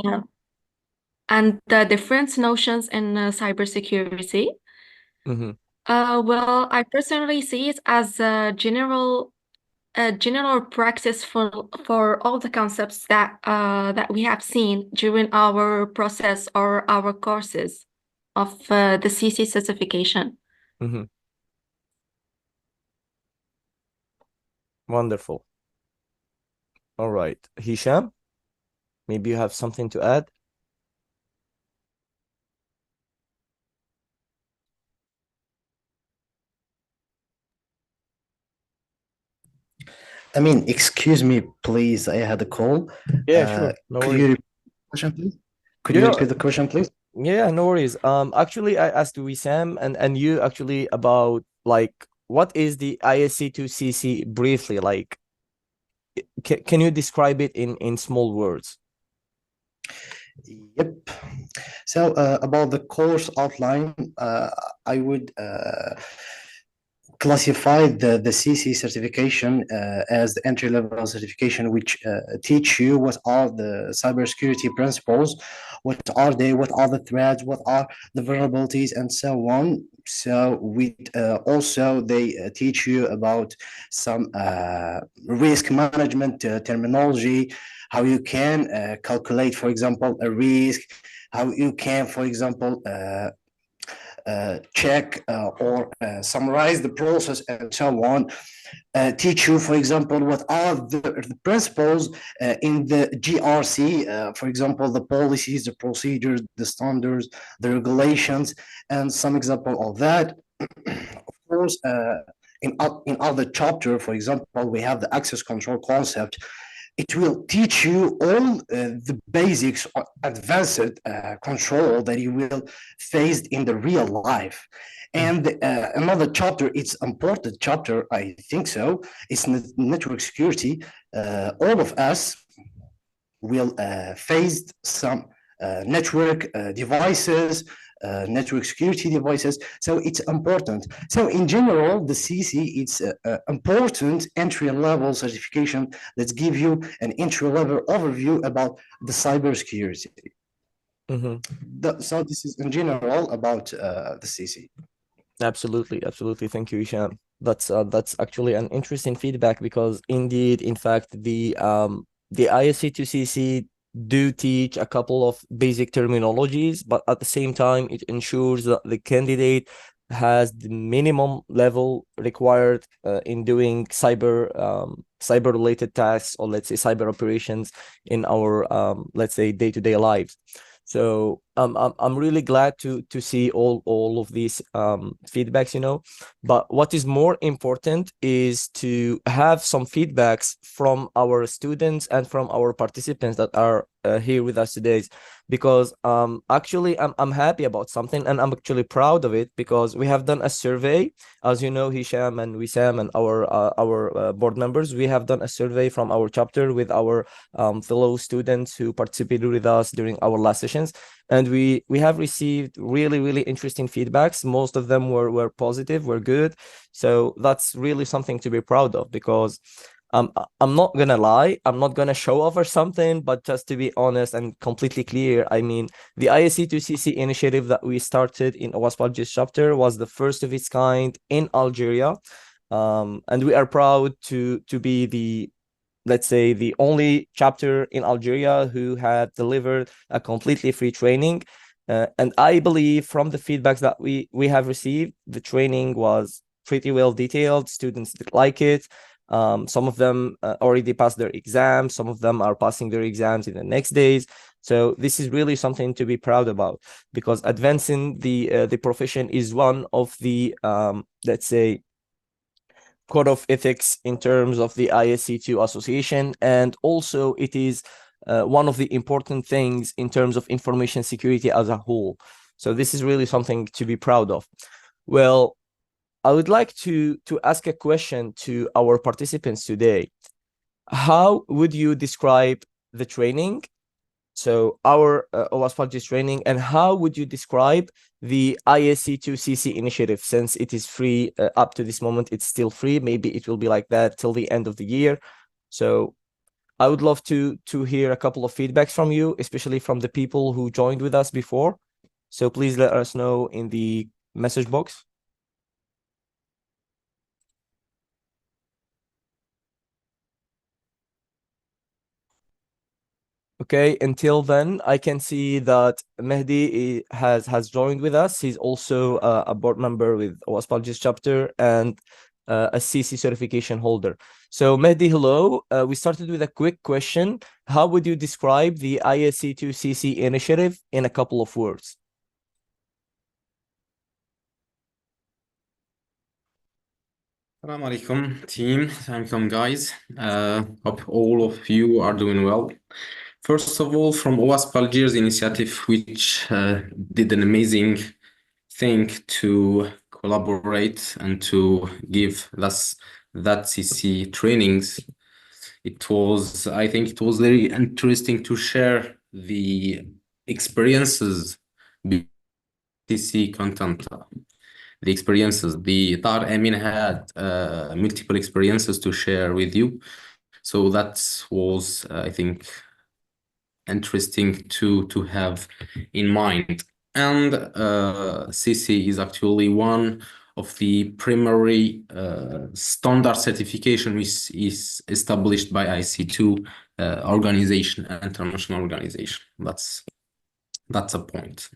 Yeah. And the different notions in cybersecurity. Mm-hmm. Well, I personally see it as a general practice for all the concepts that we have seen during our process or our courses of the CC certification. Mm-hmm. Wonderful. All right. Hisham, maybe you have something to add? I mean, excuse me, please. I had a call. Yeah, sure. No Could worries. you repeat the question, please? Could you Yeah, repeat the question, please? yeah, no worries. Actually, I asked Wissam and you actually about like what is the ISC2CC briefly? Like, can you describe it in small words? Yep. So, about the course outline, I would classify the CC certification as the entry-level certification, which teach you what are the cybersecurity principles, what are they, what are the threats, what are the vulnerabilities, and so on. So we also they teach you about some risk management terminology, how you can calculate, for example, a risk, how you can, for example, check or summarize the process and so on. Teach you, for example, what are the principles in the GRC, for example, the policies, the procedures, the standards, the regulations, and some example of that. Of course, in other chapter, for example, we have the access control concept. It will teach you all the basics of advanced control that you will face in the real life. And another chapter, it's important chapter, I think so, is network security. All of us will face some network devices, network security devices. So it's important. So in general, the CC, it's important entry-level certification that give you an entry-level overview about the cybersecurity. Mm-hmm. So this is in general about the CC. Absolutely, absolutely. Thank you, Hisham. That's actually an interesting feedback because indeed, in fact, the ISC2CC do teach a couple of basic terminologies, but at the same time, it ensures that the candidate has the minimum level required in doing cyber related tasks, or let's say cyber operations in our let's say day-to-day lives. So I'm really glad to see all of these feedbacks, you know. But what is more important is to have some feedbacks from our students and from our participants that are here with us today, because actually I'm happy about something and I'm actually proud of it because we have done a survey, as you know, Hisham and Wissam and our board members. We have done a survey from our chapter with our fellow students who participated with us during our last sessions, and we have received really interesting feedbacks. Most of them were positive, were good. So that's really something to be proud of, because I'm not gonna lie, I'm not gonna show off or something, but just to be honest and completely clear, I mean, the ISC2CC initiative that we started in OWASP Algiers chapter was the first of its kind in Algeria. And we are proud to be the, let's say, the only chapter in Algeria who had delivered a completely free training. And I believe from the feedbacks that we have received, the training was pretty well detailed. Students did like it. Some of them already passed their exams. Some of them are passing their exams in the next days. So this is really something to be proud about, because advancing the profession is one of the let's say code of ethics in terms of the ISC2 association, and also it is one of the important things in terms of information security as a whole. So this is really something to be proud of. Well, I would like to ask a question to our participants today. How would you describe the training, so our OWASP Algiers training, and how would you describe the ISC2CC initiative, since it is free up to this moment? It's still free. Maybe it will be like that till the end of the year. So I would love to hear a couple of feedbacks from you, especially from the people who joined with us before. So please let us know in the message box. Okay, until then, I can see that Mehdi has joined with us. He's also a board member with OWASP Algiers chapter and a CC certification holder. So Mehdi, hello. We started with a quick question. How would you describe the ISC2 CC initiative in a couple of words? Assalamu alaikum, team. Assalamu guys. Hope all of you are doing well. First of all, from OWASP Algiers initiative, which did an amazing thing to collaborate and to give us that CC trainings. I think it was very interesting to share the experiences, CC content. The experiences, the Taher Amine had multiple experiences to share with you. So that was, I think, interesting to have in mind. And CC is actually one of the primary standard certification which is established by IC2 organization, international organization. That's a point.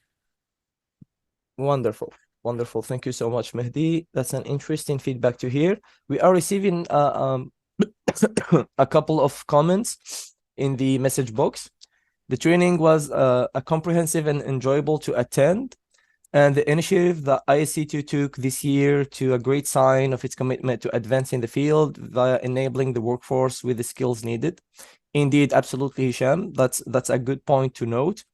Wonderful. Wonderful. Thank you so much, Mehdi. That's an interesting feedback to hear. We are receiving a couple of comments in the message box. The training was a comprehensive and enjoyable to attend, and the initiative that ISC2 took this year to a great sign of its commitment to advance in the field via enabling the workforce with the skills needed. Indeed, absolutely, Hichem. That's a good point to note.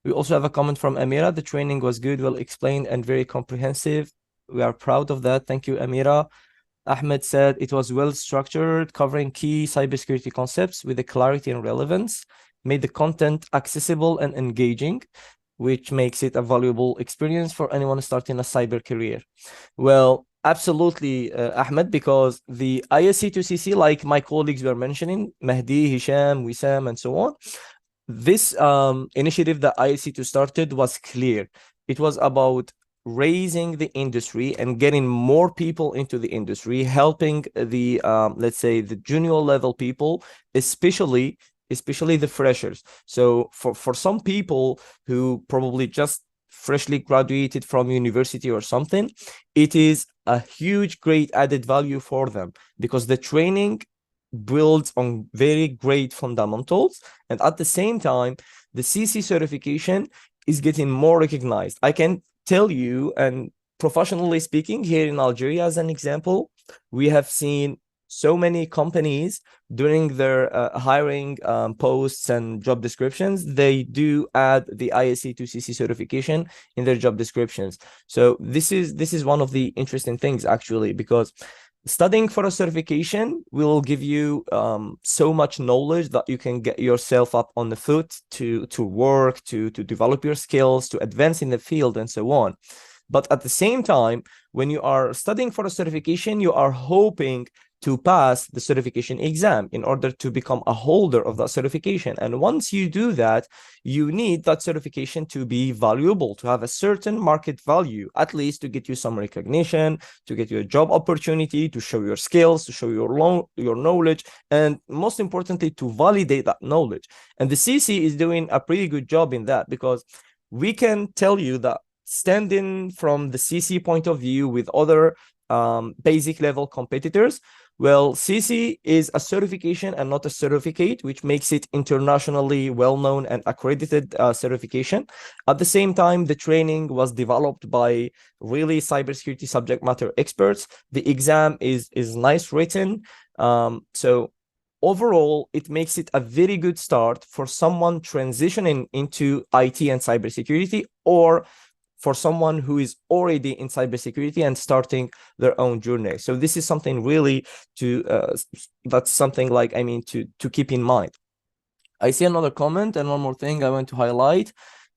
We also have a comment from Amira. The training was good, well explained, and very comprehensive. We are proud of that. Thank you, Amira. Ahmed said it was well structured, covering key cybersecurity concepts with the clarity and relevance, made the content accessible and engaging, which makes it a valuable experience for anyone starting a cyber career. Well, absolutely, Ahmed, because the ISC2CC, like my colleagues were mentioning, Mehdi, Hichem, Wissam, and so on, this initiative that ISC2 started was clear. It was about raising the industry and getting more people into the industry, helping the let's say the junior level people, especially the freshers. So for some people who probably just freshly graduated from university or something, it is a huge great added value for them, because the training builds on very great fundamentals, and at the same time the CC certification is getting more recognized. I can tell you, and professionally speaking, here in Algeria as an example, we have seen so many companies during their hiring posts and job descriptions, they do add the ISC2 CC certification in their job descriptions. So this is one of the interesting things, actually, because studying for a certification will give you so much knowledge that you can get yourself up on the foot to work, to develop your skills, to advance in the field, and so on. But at the same time, when you are studying for a certification, you are hoping to pass the certification exam in order to become a holder of that certification. And once you do that, you need that certification to be valuable, to have a certain market value, at least to get you some recognition, to get you a job opportunity, to show your skills, to show your knowledge, and most importantly, to validate that knowledge. And the CC is doing a pretty good job in that, because we can tell you that standing from the CC point of view with other basic level competitors, well, CC is a certification and not a certificate, which makes it internationally well-known and accredited certification. At the same time, the training was developed by really cybersecurity subject matter experts. The exam is nice written. So overall, it makes it a very good start for someone transitioning into IT and cybersecurity, or for someone who is already in cybersecurity and starting their own journey. So this is something really that's something like, I mean, to keep in mind. I see another comment, and one more thing I want to highlight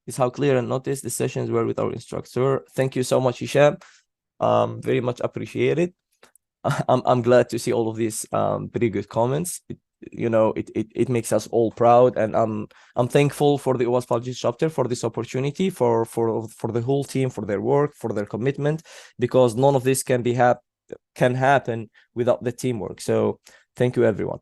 is how clear and noticed the sessions were with our instructor. Thank you so much, Hichem. Very much appreciated. I'm glad to see all of these pretty good comments. you know, it makes us all proud, and I'm thankful for the OWASP Algiers chapter for this opportunity, for the whole team, for their work, for their commitment, because none of this can happen without the teamwork. So thank you, everyone.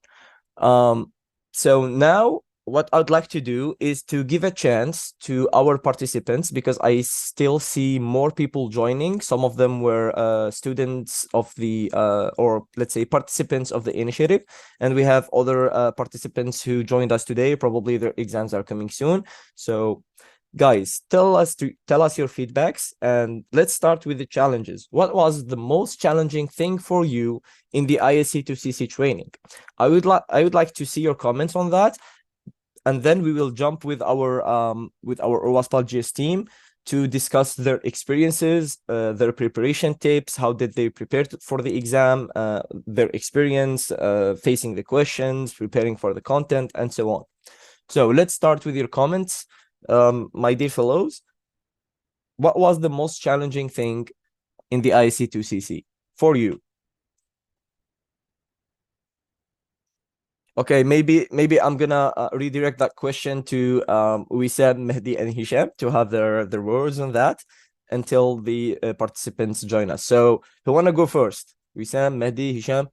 So now what I'd like to do is to give a chance to our participants, because I still see more people joining. Some of them were students of the or let's say participants of the initiative, and we have other participants who joined us today. Probably their exams are coming soon. So guys, tell us your feedbacks, and let's start with the challenges. What was the most challenging thing for you in the ISC2CC training? I would like to see your comments on that, and then we will jump with our OWASP Algiers team to discuss their experiences, their preparation tips, how did they prepare for the exam, their experience facing the questions, preparing for the content, and so on. So let's start with your comments. My dear fellows, what was the most challenging thing in the ISC2CC for you? Okay, maybe I'm gonna redirect that question to Wissam, Mehdi, and Hichem to have their words on that until the participants join us. So who wanna go first? Wissam, Mehdi, Hichem?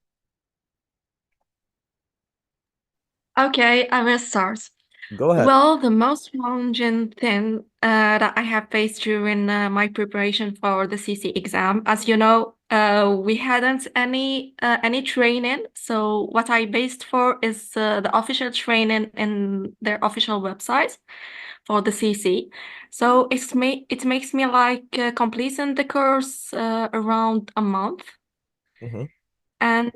Okay, I will start. Go ahead. Well, the most challenging thing that I have faced during my preparation for the CC exam, as you know, we hadn't any training. So what I based for is the official training in their official website for the CC. So it makes me like completing the course around a month. And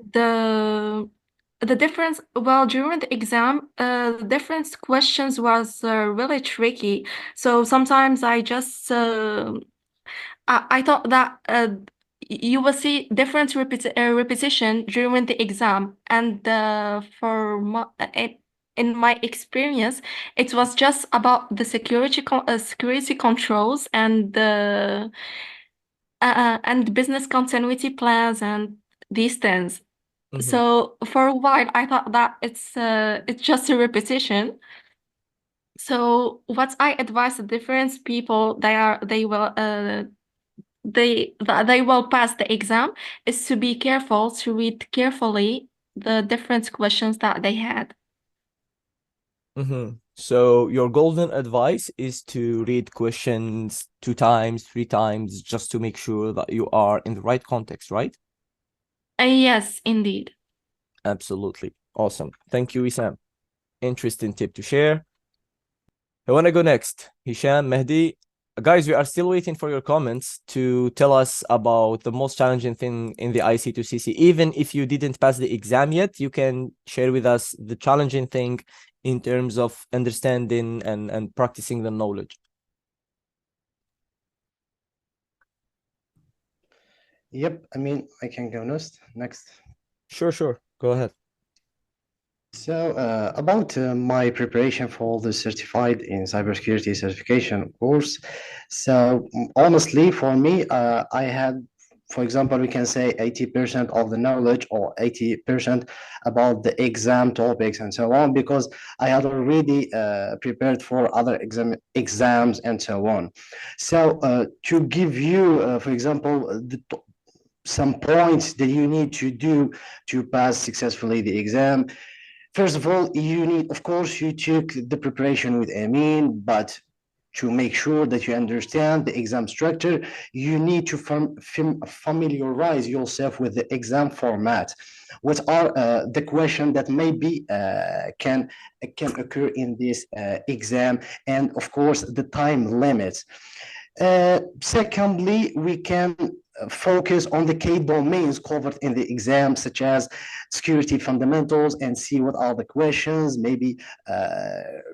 the difference, well, during the exam, the different questions was really tricky. So sometimes I just I thought that you will see different repetition during the exam, and in my experience, it was just about the security controls and the business continuity plans and these things. So for a while, I thought that it's just a repetition. So what I advise the different people, they will pass the exam, is to be careful to read carefully the different questions that they had. So your golden advice is to read questions 2 times, 3 times, just to make sure that you are in the right context, right? Yes, indeed. Absolutely. Awesome. Thank you, Wissam. Interesting tip to share. I want to go next. Hichem, Mehdi. Guys, we are still waiting for your comments to tell us about the most challenging thing in the IC2CC. Even if you didn't pass the exam yet, you can share with us the challenging thing in terms of understanding and practicing the knowledge. Yep, I mean, I can go next. Sure. Go ahead. So about my preparation for the certified in cybersecurity certification course. So honestly, for me, I had, for example, we can say 80% of the knowledge or 80% about the exam topics and so on, because I had already prepared for other exams and so on. So to give you, for example, some points that you need to do to pass successfully the exam. First of all, you need, of course, you took the preparation with Amine, but to make sure that you understand the exam structure, you need to familiarize yourself with the exam format. What are the questions that maybe can occur in this exam, and of course the time limits. Secondly, we can focus on the key domains covered in the exam, such as security fundamentals, and see what are the questions, maybe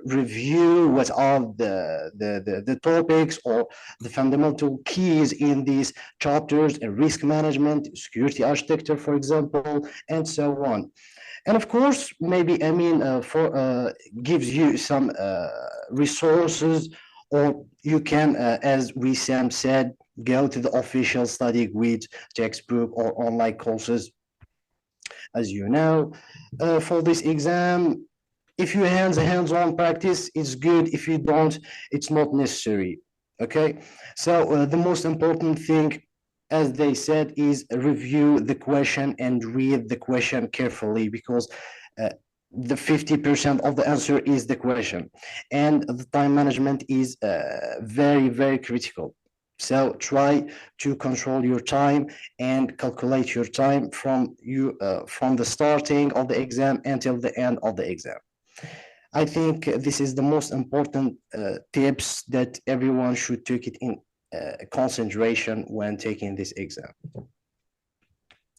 review what are the topics or the fundamental keys in these chapters, and risk management, security architecture, for example, and so on. And of course, maybe gives you some resources, or you can, as Wissam said, go to the official study guide, textbook, or online courses. as you know. For this exam, if you hands-on practice, it's good. If you don't, it's not necessary. Okay, so the most important thing, as they said, is review the question and read the question carefully, because the 50% of the answer is the question, and the time management is very, very critical. So try to control your time and calculate your time from the starting of the exam until the end of the exam. I think this is the most important tips that everyone should take it in consideration when taking this exam.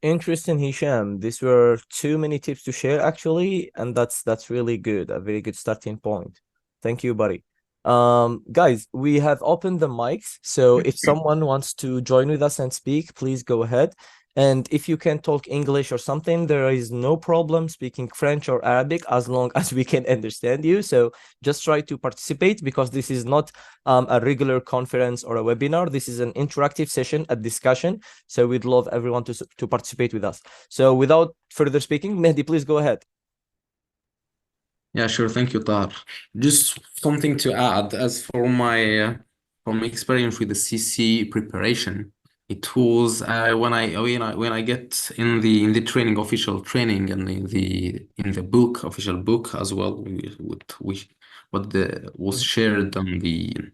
Interesting, Hichem. These were too many tips to share, actually, and that's really good. A very good starting point. Thank you, buddy. Guys, we have opened the mics, so if someone wants to join with us and speak, please go ahead. And if you can talk English or something, there is no problem speaking French or Arabic as long as we can understand you. So just try to participate, because this is not a regular conference or a webinar. This is an interactive session, a discussion. So we'd love everyone to participate with us. So without further speaking, Mehdi, please go ahead. Yeah, sure. Thank you, Taher. Just something to add, as for my from experience with the CC preparation, it was when I get in the training, official training, and in the book, official book as well, what was shared on the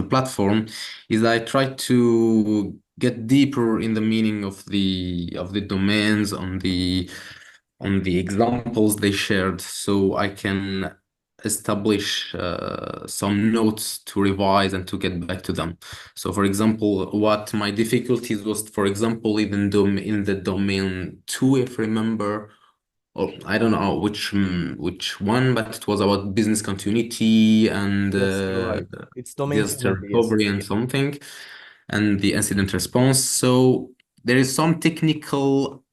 platform, is I try to get deeper in the meaning of the domains on the examples they shared, so I can establish some notes to revise and to get back to them. So, for example, what my difficulties was, for example, in the domain 2, if I remember, or I don't know which one, but it was about business continuity and Yes, you're right. It's domain disaster 2, yes. recovery and something, and the incident response. So there is some technical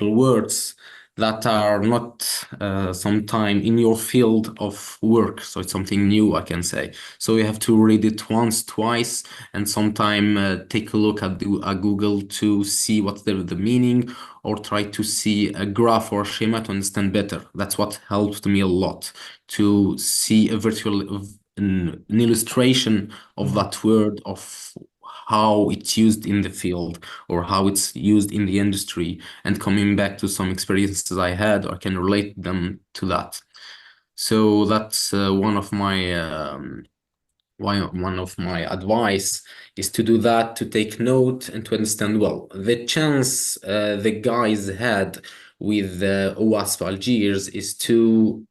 words that are not sometime in your field of work, so it's something new, I can say. So you have to read it once, twice, and sometime take a look at Google to see what's the meaning, or try to see a graph or schema to understand better. That's what helped me a lot, to see an illustration of that word, of how it's used in the field or how it's used in the industry, and coming back to some experiences I had, or can relate them to that. So that's one of my advice is to do that, to take note and to understand well. The chance the guys had with OWASP Algiers is to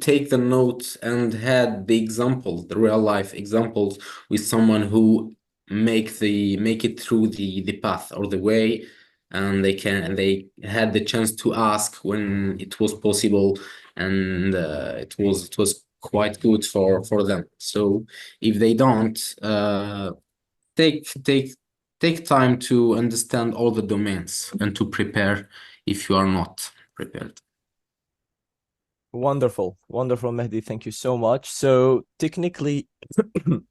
take the notes and had the examples, the real life examples, with someone who make it through the path or the way, and they had the chance to ask when it was possible, and it was quite good for them. So if they don't, take time to understand all the domains and to prepare if you are not prepared. Wonderful, wonderful, Mehdi. Thank you so much. So technically,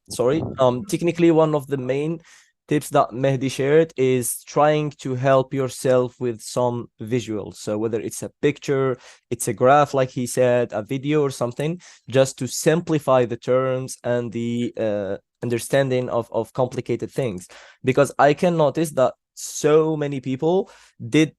sorry, technically one of the main tips that Mehdi shared is trying to help yourself with some visuals. So whether it's a picture, it's a graph, like he said, a video or something, just to simplify the terms and the understanding of complicated things. Because I can notice that so many people did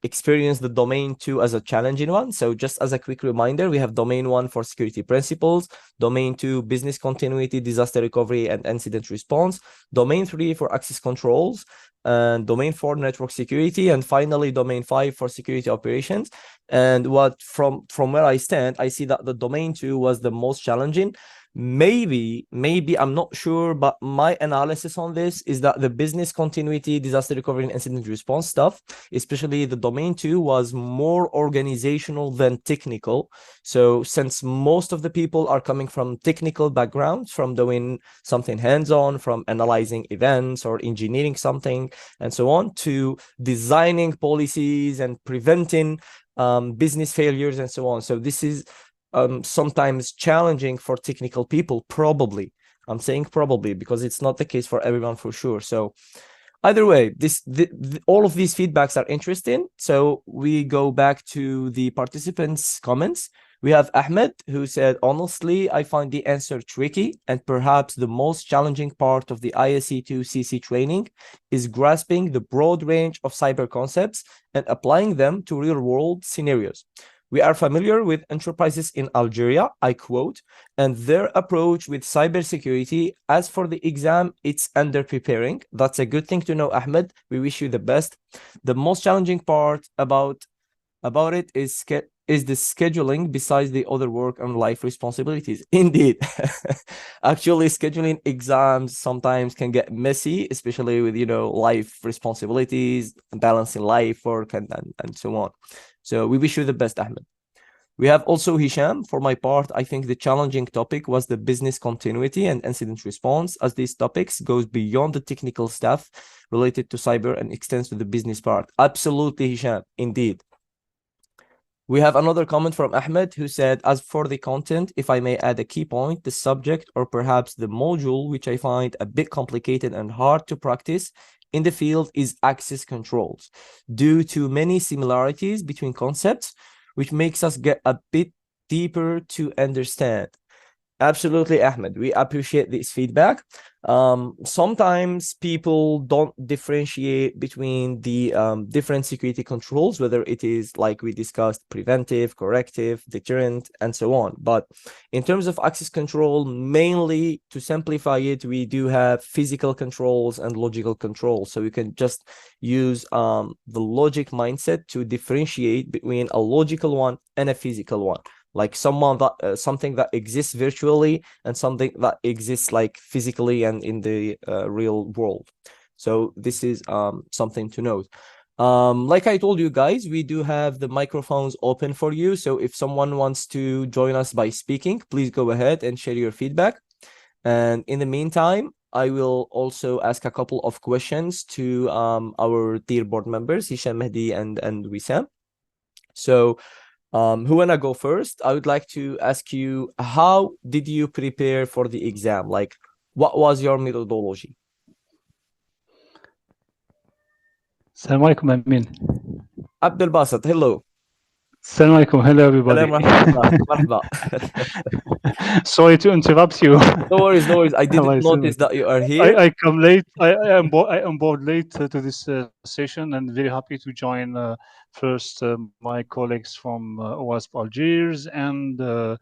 experience the domain 2 as a challenging one. So just as a quick reminder, we have domain 1 for security principles, domain 2 business continuity, disaster recovery and incident response, domain 3 for access controls, and domain 4 network security, and finally domain 5 for security operations. And what from where I stand, I see that the domain 2 was the most challenging. Maybe I'm not sure, but my analysis on this is that the business continuity, disaster recovery and incident response stuff, especially the domain 2, was more organizational than technical. So since most of the people are coming from technical backgrounds, from doing something hands-on, from analyzing events or engineering something and so on, to designing policies and preventing business failures and so on. So this is sometimes challenging for technical people, probably. I'm saying probably because it's not the case for everyone for sure. So Either way, all of these feedbacks are interesting. So we go back to the participants' comments. We have Ahmed, who said, honestly, I find the answer tricky, and perhaps the most challenging part of the ISC2 CC training is grasping the broad range of cyber concepts and applying them to real-world scenarios. We are familiar with enterprises in Algeria, I quote, and their approach with cybersecurity. As for the exam, it's under preparing. That's a good thing to know, Ahmed. We wish you the best. The most challenging part about it is the scheduling besides the other work and life responsibilities. Indeed. Actually, scheduling exams sometimes can get messy, especially with, life responsibilities, balancing life, work, and so on. So we wish you the best, Ahmed. We have also Hichem. For my part, I think the challenging topic was the business continuity and incident response, as these topics goes beyond the technical stuff related to cyber and extends to the business part. Absolutely, Hichem, indeed. We have another comment from Ahmed, who said, as for the content, if I may add a key point, the subject or perhaps the module, which I find a bit complicated and hard to practice in the field, is access controls, due to many similarities between concepts, which makes us get a bit deeper to understand. Absolutely, Ahmed. We appreciate this feedback. Sometimes people don't differentiate between the different security controls, whether it is, like we discussed, preventive, corrective, deterrent, and so on. But in terms of access control, mainly to simplify it, we do have physical controls and logical controls. So you can just use the logic mindset to differentiate between a logical one and a physical one. Like something that exists virtually and something that exists like physically and in the real world. So this is something to note. Like I told you guys, we do have the microphones open for you. So if someone wants to join us by speaking, please go ahead and share your feedback. And in the meantime, I will also ask a couple of questions to our dear board members, Hichem, Mehdi, and Wissam. So who wanna go first? I would like to ask you, how did you prepare for the exam? Like, what was your methodology? Assalamu alaikum, Amine. Abdelbasset, hello. Assalamu alaikum, hello everybody. Sorry to interrupt you. No worries, no worries. I didn't notice that you are here. I come late. I am board late to this session, and very happy to join first my colleagues from OWASP Algiers and the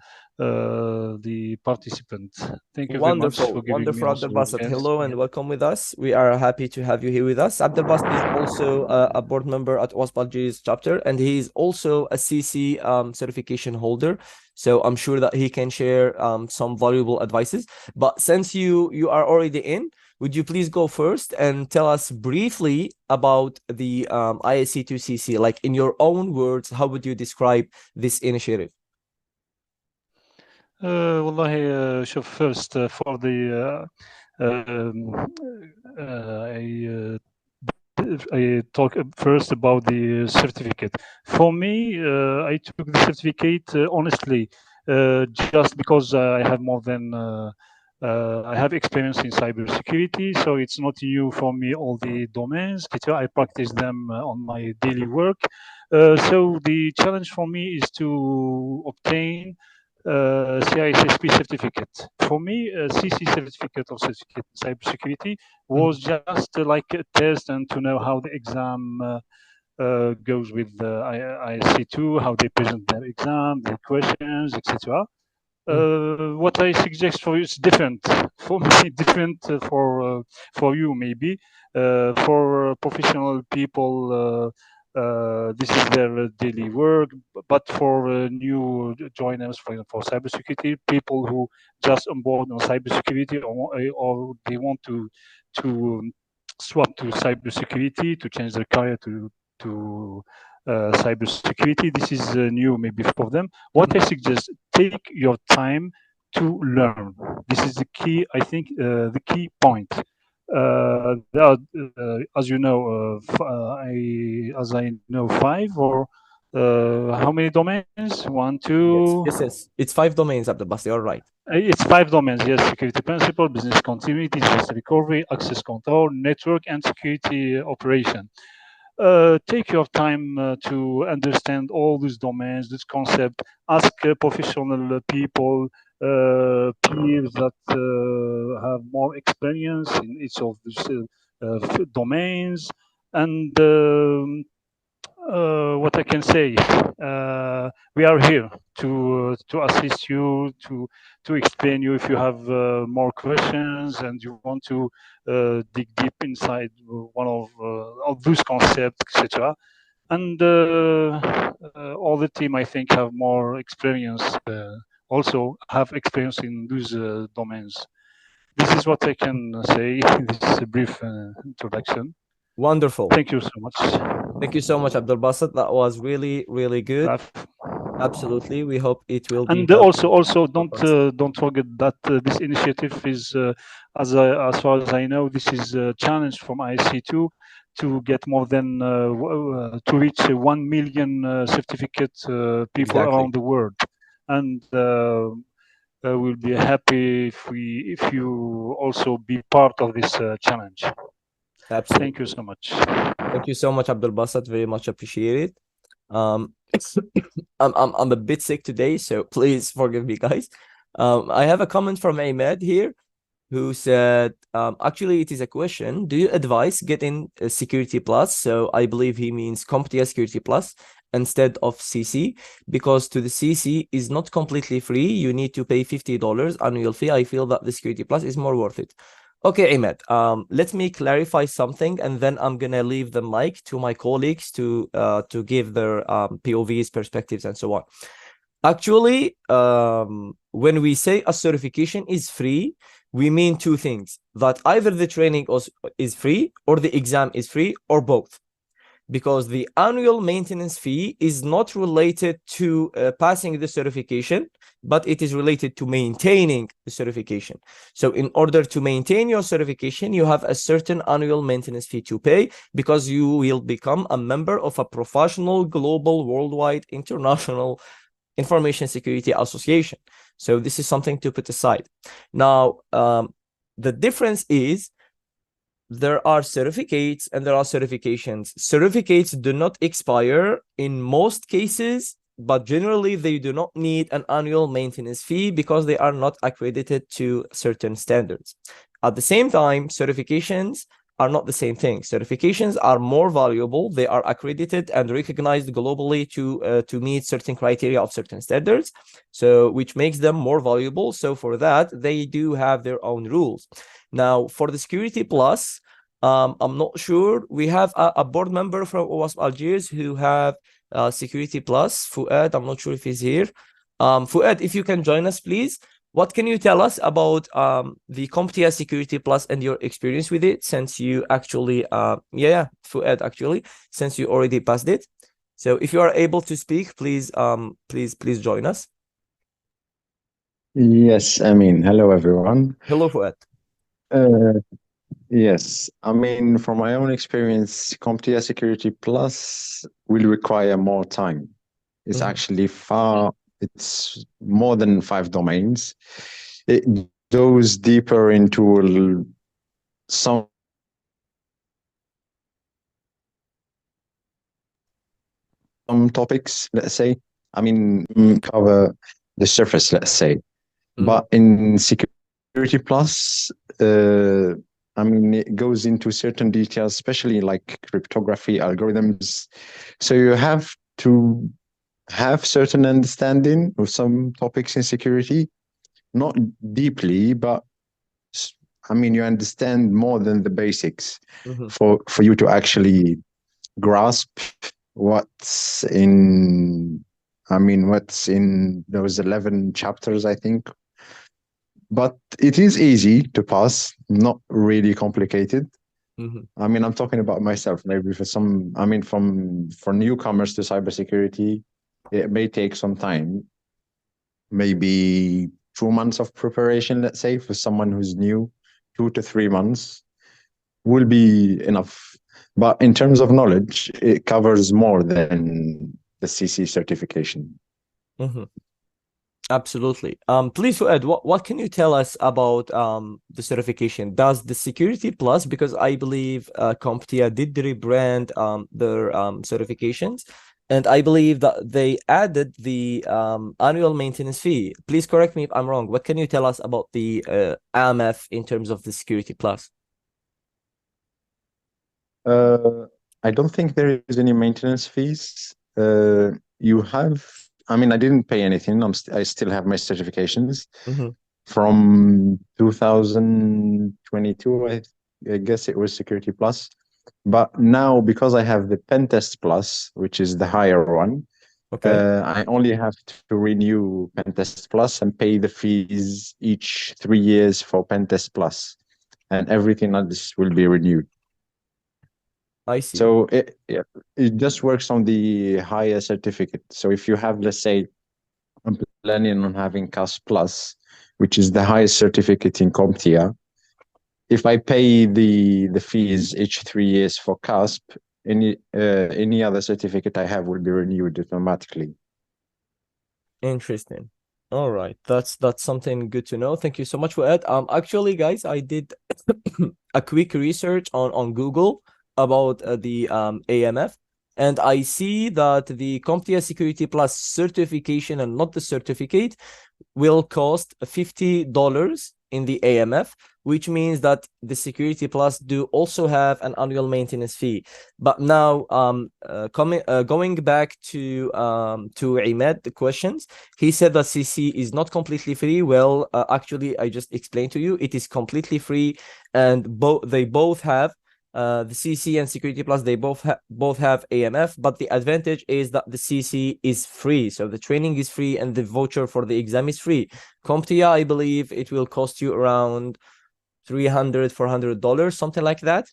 participants. Thank you very much for giving me Abdelbasset. Hello and welcome with us. We are happy to have you here with us. Abdelbasset is also a board member at OWASP Algiers chapter, and he is also a CC certification holder. So I'm sure that he can share some valuable advices. But since you are already in, would you please go first and tell us briefly about the ISC2CC? Like, in your own words, how would you describe this initiative? والله شوف, first for the I talk first about the certificate. For me, I took the certificate honestly, just because I have more than I have experience in cybersecurity, so it's not new for me, all the domains. I practice them on my daily work. So the challenge for me is to obtain CISSP certificate. For me, CC certificate or certificate in cybersecurity was just like a test and to know how the exam goes with the ISC2, how they present their exam, their questions, etc. What I suggest for you is different. For me, different for you maybe. For professional people, this is their daily work. But for new joiners, for example, for cybersecurity, people who just onboard on cybersecurity or they want to swap to cybersecurity, to change their career to cybersecurity, this is new maybe for them. What I suggest, take your time to learn. This is the key, I think, the key point. There are, as you know, as I know, 5 or how many domains? One, two. Yes. It's 5 domains, Abdelbasset. You're right. It's 5 domains. Yes, security principle, business continuity, disaster recovery, access control, network, and security operation. Take your time to understand all these domains, this concept. Ask professional people, peers that have more experience in each of these domains. And what I can say, we are here to assist you, to explain you if you have more questions and you want to dig deep inside one of those concepts, etc. And all the team, I think, have more experience, also have experience in those domains. This is what I can say in this brief introduction. Wonderful. Thank you so much. Thank you so much, Abdelbasset. That was really, really good. Absolutely. We hope it will be. And also don't forget that this initiative is, as far as I know, this is a challenge from ISC2 to get more than to reach 1 million certificate people around the world, and we'll be happy if you also be part of this challenge. Absolutely. Thank you so much. Thank you so much, Abdelbasset. Very much appreciated. I'm a bit sick today, so please forgive me, guys. I have a comment from Ahmed here, who said, actually, it is a question. Do you advise getting a Security Plus? So I believe he means CompTIA Security Plus instead of CC, because to the CC is not completely free. You need to pay $50 annual fee. I feel that the Security Plus is more worth it. Okay, Ahmed, let me clarify something, and then I'm gonna leave the mic to my colleagues to give their POVs, perspectives, and so on. Actually, when we say a certification is free, we mean two things: that either the training is free, or the exam is free, or both. Because the annual maintenance fee is not related to passing the certification, but it is related to maintaining the certification. So in order to maintain your certification, you have a certain annual maintenance fee to pay, because you will become a member of a professional, global, worldwide, international information security association. So this is something to put aside. Now, the difference is, there are certificates and there are certifications. Certificates do not expire in most cases, but generally they do not need an annual maintenance fee because they are not accredited to certain standards. At the same time, certifications are not the same thing. Certifications are more valuable. They are accredited and recognized globally to meet certain criteria of certain standards, so which makes them more valuable. So for that, they do have their own rules. Now, for the Security Plus, I'm not sure. We have a board member from OWASP Algiers who have Security Plus, Fouad. I'm not sure if he's here. Fouad, if you can join us, please. What can you tell us about the CompTIA Security Plus and your experience with it, since you actually, Fouad, actually, since you already passed it? So if you are able to speak, please join us. Yes, Amine. Hello, everyone. Hello, Fouad. Yes, I mean, from my own experience, CompTIA Security Plus will require more time. It's actually it's more than 5 domains. It goes deeper into some topics, let's say. I mean, cover the surface, let's say. But in Security Plus, I mean, it goes into certain details, especially like cryptography algorithms. So you have to have certain understanding of some topics in security, not deeply, but I mean, you understand more than the basics for you to actually grasp what's in, I mean, what's in those 11 chapters, I think. But it is easy to pass, not really complicated. I mean, I'm talking about myself. Maybe for some, I mean, for newcomers to cybersecurity, it may take some time, maybe 2 months of preparation, let's say, for someone who's new. 2 to 3 months will be enough. But in terms of knowledge, it covers more than the CC certification. Absolutely. Please, Fouad, what can you tell us about the certification? Does the Security Plus, because I believe CompTIA did rebrand their certifications, and I believe that they added the annual maintenance fee. Please correct me if I'm wrong. What can you tell us about the AMF in terms of the Security Plus? I don't think there is any maintenance fees. You have, I mean, I didn't pay anything. I still have my certifications from 2022. I guess it was Security Plus. But now, because I have the Pen Test Plus, which is the higher one, I only have to renew Pen Test Plus and pay the fees each 3 years for Pen Test Plus, and everything else will be renewed. I see. So it just works on the higher certificate. So if you have, let's say, I'm planning on having CAS Plus, which is the highest certificate in CompTIA. If I pay the fees each 3 years for CASP, any other certificate I have will be renewed automatically. Interesting. All right, that's something good to know. Thank you so much for it. Actually, guys, I did a quick research on Google about the AMF, and I see that the CompTIA Security Plus certification and not the certificate will cost $50 in the AMF, which means that the Security Plus do also have an annual maintenance fee. But now, going back to Imad, the questions, he said that CC is not completely free. Well, actually, I just explained to you, it is completely free, and they both have the CC and Security Plus. They both have AMF, but the advantage is that the CC is free, so the training is free and the voucher for the exam is free. CompTIA, I believe it will cost you around $300-$400, something like that.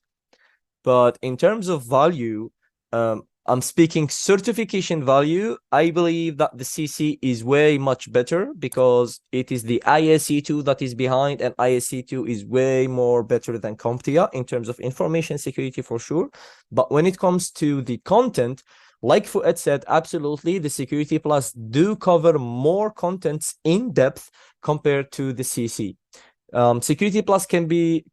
But in terms of value, I'm speaking certification value. I believe that the CC is way much better because it is the ISC2 that is behind, and ISC2 is way more better than CompTIA in terms of information security for sure. But when it comes to the content, like Fouad said, absolutely, the Security Plus do cover more contents in depth compared to the CC. Security Plus can be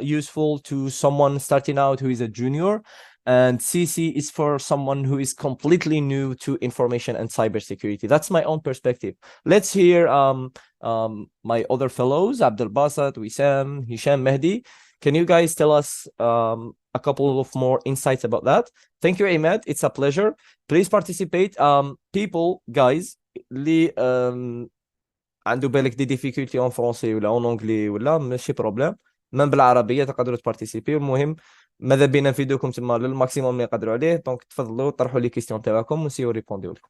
useful to someone starting out who is a junior, and CC is for someone who is completely new to information and cybersecurity. That's my own perspective. Let's hear my other fellows, Abdelbasset, Wissam, Hichem, Mehdi. Can you guys tell us a couple of more insights about that? Thank you, Imad. It's a pleasure. Please participate. People, guys, عنده بالك دي difficulty en français ولا en anglais ولا ماشي بروبليم، من بالعربيه تقدروا تبارتيسيبي. المهم ماذا بينا نفيدوكم تما للماكسيموم اللي نقدروا عليه. دونك تفضلوا طرحوا لي كيستيون تاعكم ونسيو ريبونديو لكم.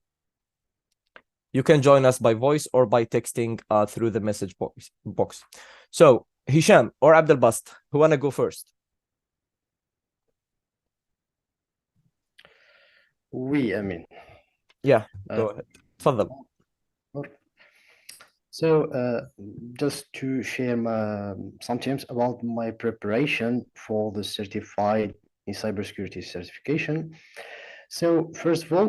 You can join us by voice or by texting through the message box. So Hichem or Abdelbasset, who wanna go first? Oui, Amine. Yeah, go ahead. تفضل. So just to share some tips about my preparation for the certified in cybersecurity certification. So first of all,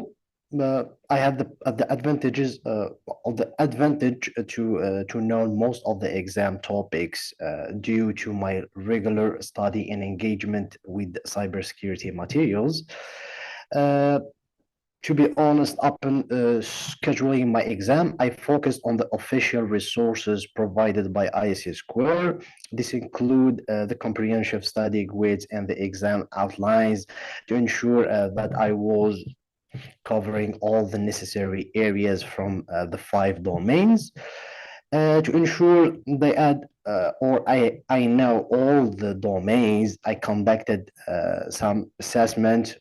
I have the advantages of the advantage to know most of the exam topics due to my regular study and engagement with cybersecurity materials. To be honest, upon scheduling my exam, I focused on the official resources provided by ISC2. This include the comprehensive study grids and the exam outlines to ensure that I was covering all the necessary areas from the 5 domains. To ensure they add I know all the domains, I conducted some assessment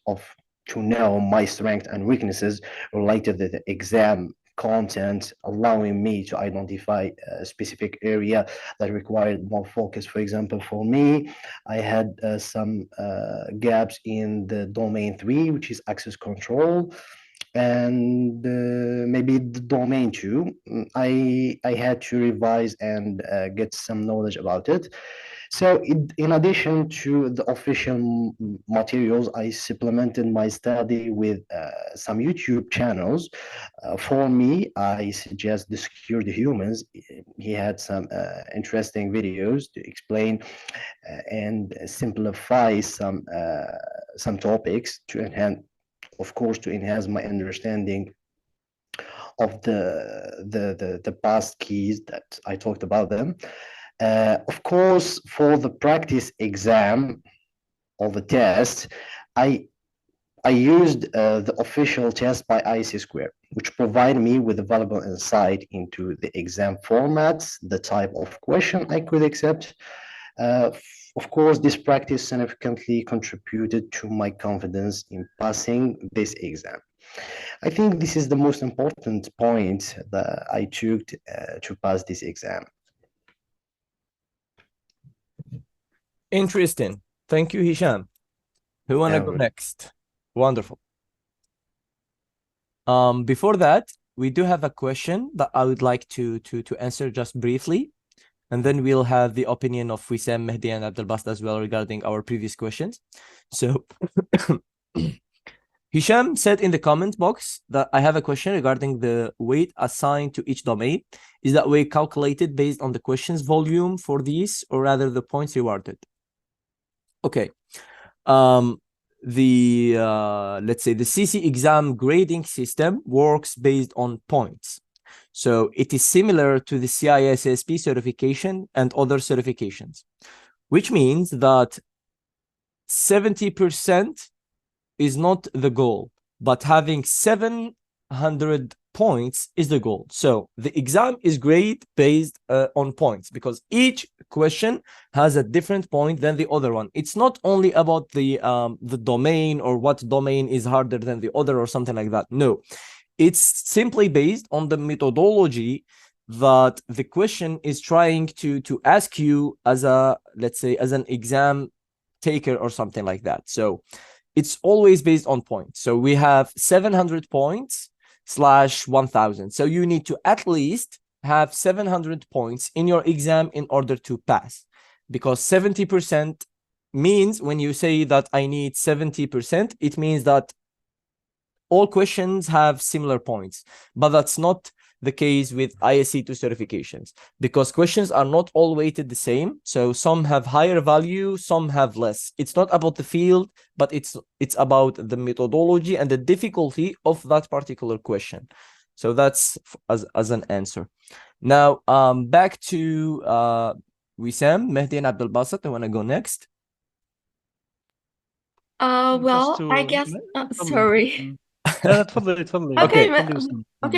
to know my strengths and weaknesses related to the exam content, allowing me to identify a specific area that required more focus. For example, for me, I had some gaps in the domain 3, which is access control. and maybe the domain too. I had to revise and get some knowledge about it. So in addition to the official materials, I supplemented my study with some YouTube channels. For me, I suggest The Secure the Humans. He had some interesting videos to explain and simplify some topics to enhance, of course, to enhance my understanding of the past keys that I talked about them. Of course, for the practice exam or the test, I used the official test by ISC2, which provided me with a valuable insight into the exam formats, the type of question I could accept. Of course, this practice significantly contributed to my confidence in passing this exam. I think this is the most important point that I took to pass this exam. Interesting. Thank you, Hichem. Who wanna go next? Wonderful. Before that, we do have a question that I would like to answer just briefly, and then we'll have the opinion of Wissam, Mehdi, and Abdelbasset as well regarding our previous questions. So Hichem said in the comment box that I have a question regarding the weight assigned to each domain. Is that weight calculated based on the questions volume for these, or rather the points rewarded? Okay. Let's say the CC exam grading system works based on points. So it is similar to the CISSP certification and other certifications, which means that 70% is not the goal, but having 700 points is the goal. So the exam is graded based on points, because each question has a different point than the other one. It's not only about the domain or what domain is harder than the other or something like that. No, it's simply based on the methodology that the question is trying to ask you as a, let's say, as an exam taker or something like that. So it's always based on points. So we have 700 points / 1000. So you need to at least have 700 points in your exam in order to pass, because 70% means, when you say that I need 70%, it means that all questions have similar points. But that's not the case with ISC2 certifications, because questions are not all weighted the same. So some have higher value, some have less. It's not about the field, but it's about the methodology and the difficulty of that particular question. So that's as an answer. Now back to Wissam, Mehdi, and Abdelbasset. I want to go next. Well, I guess sorry. لا تفضلي تفضلي. Okay,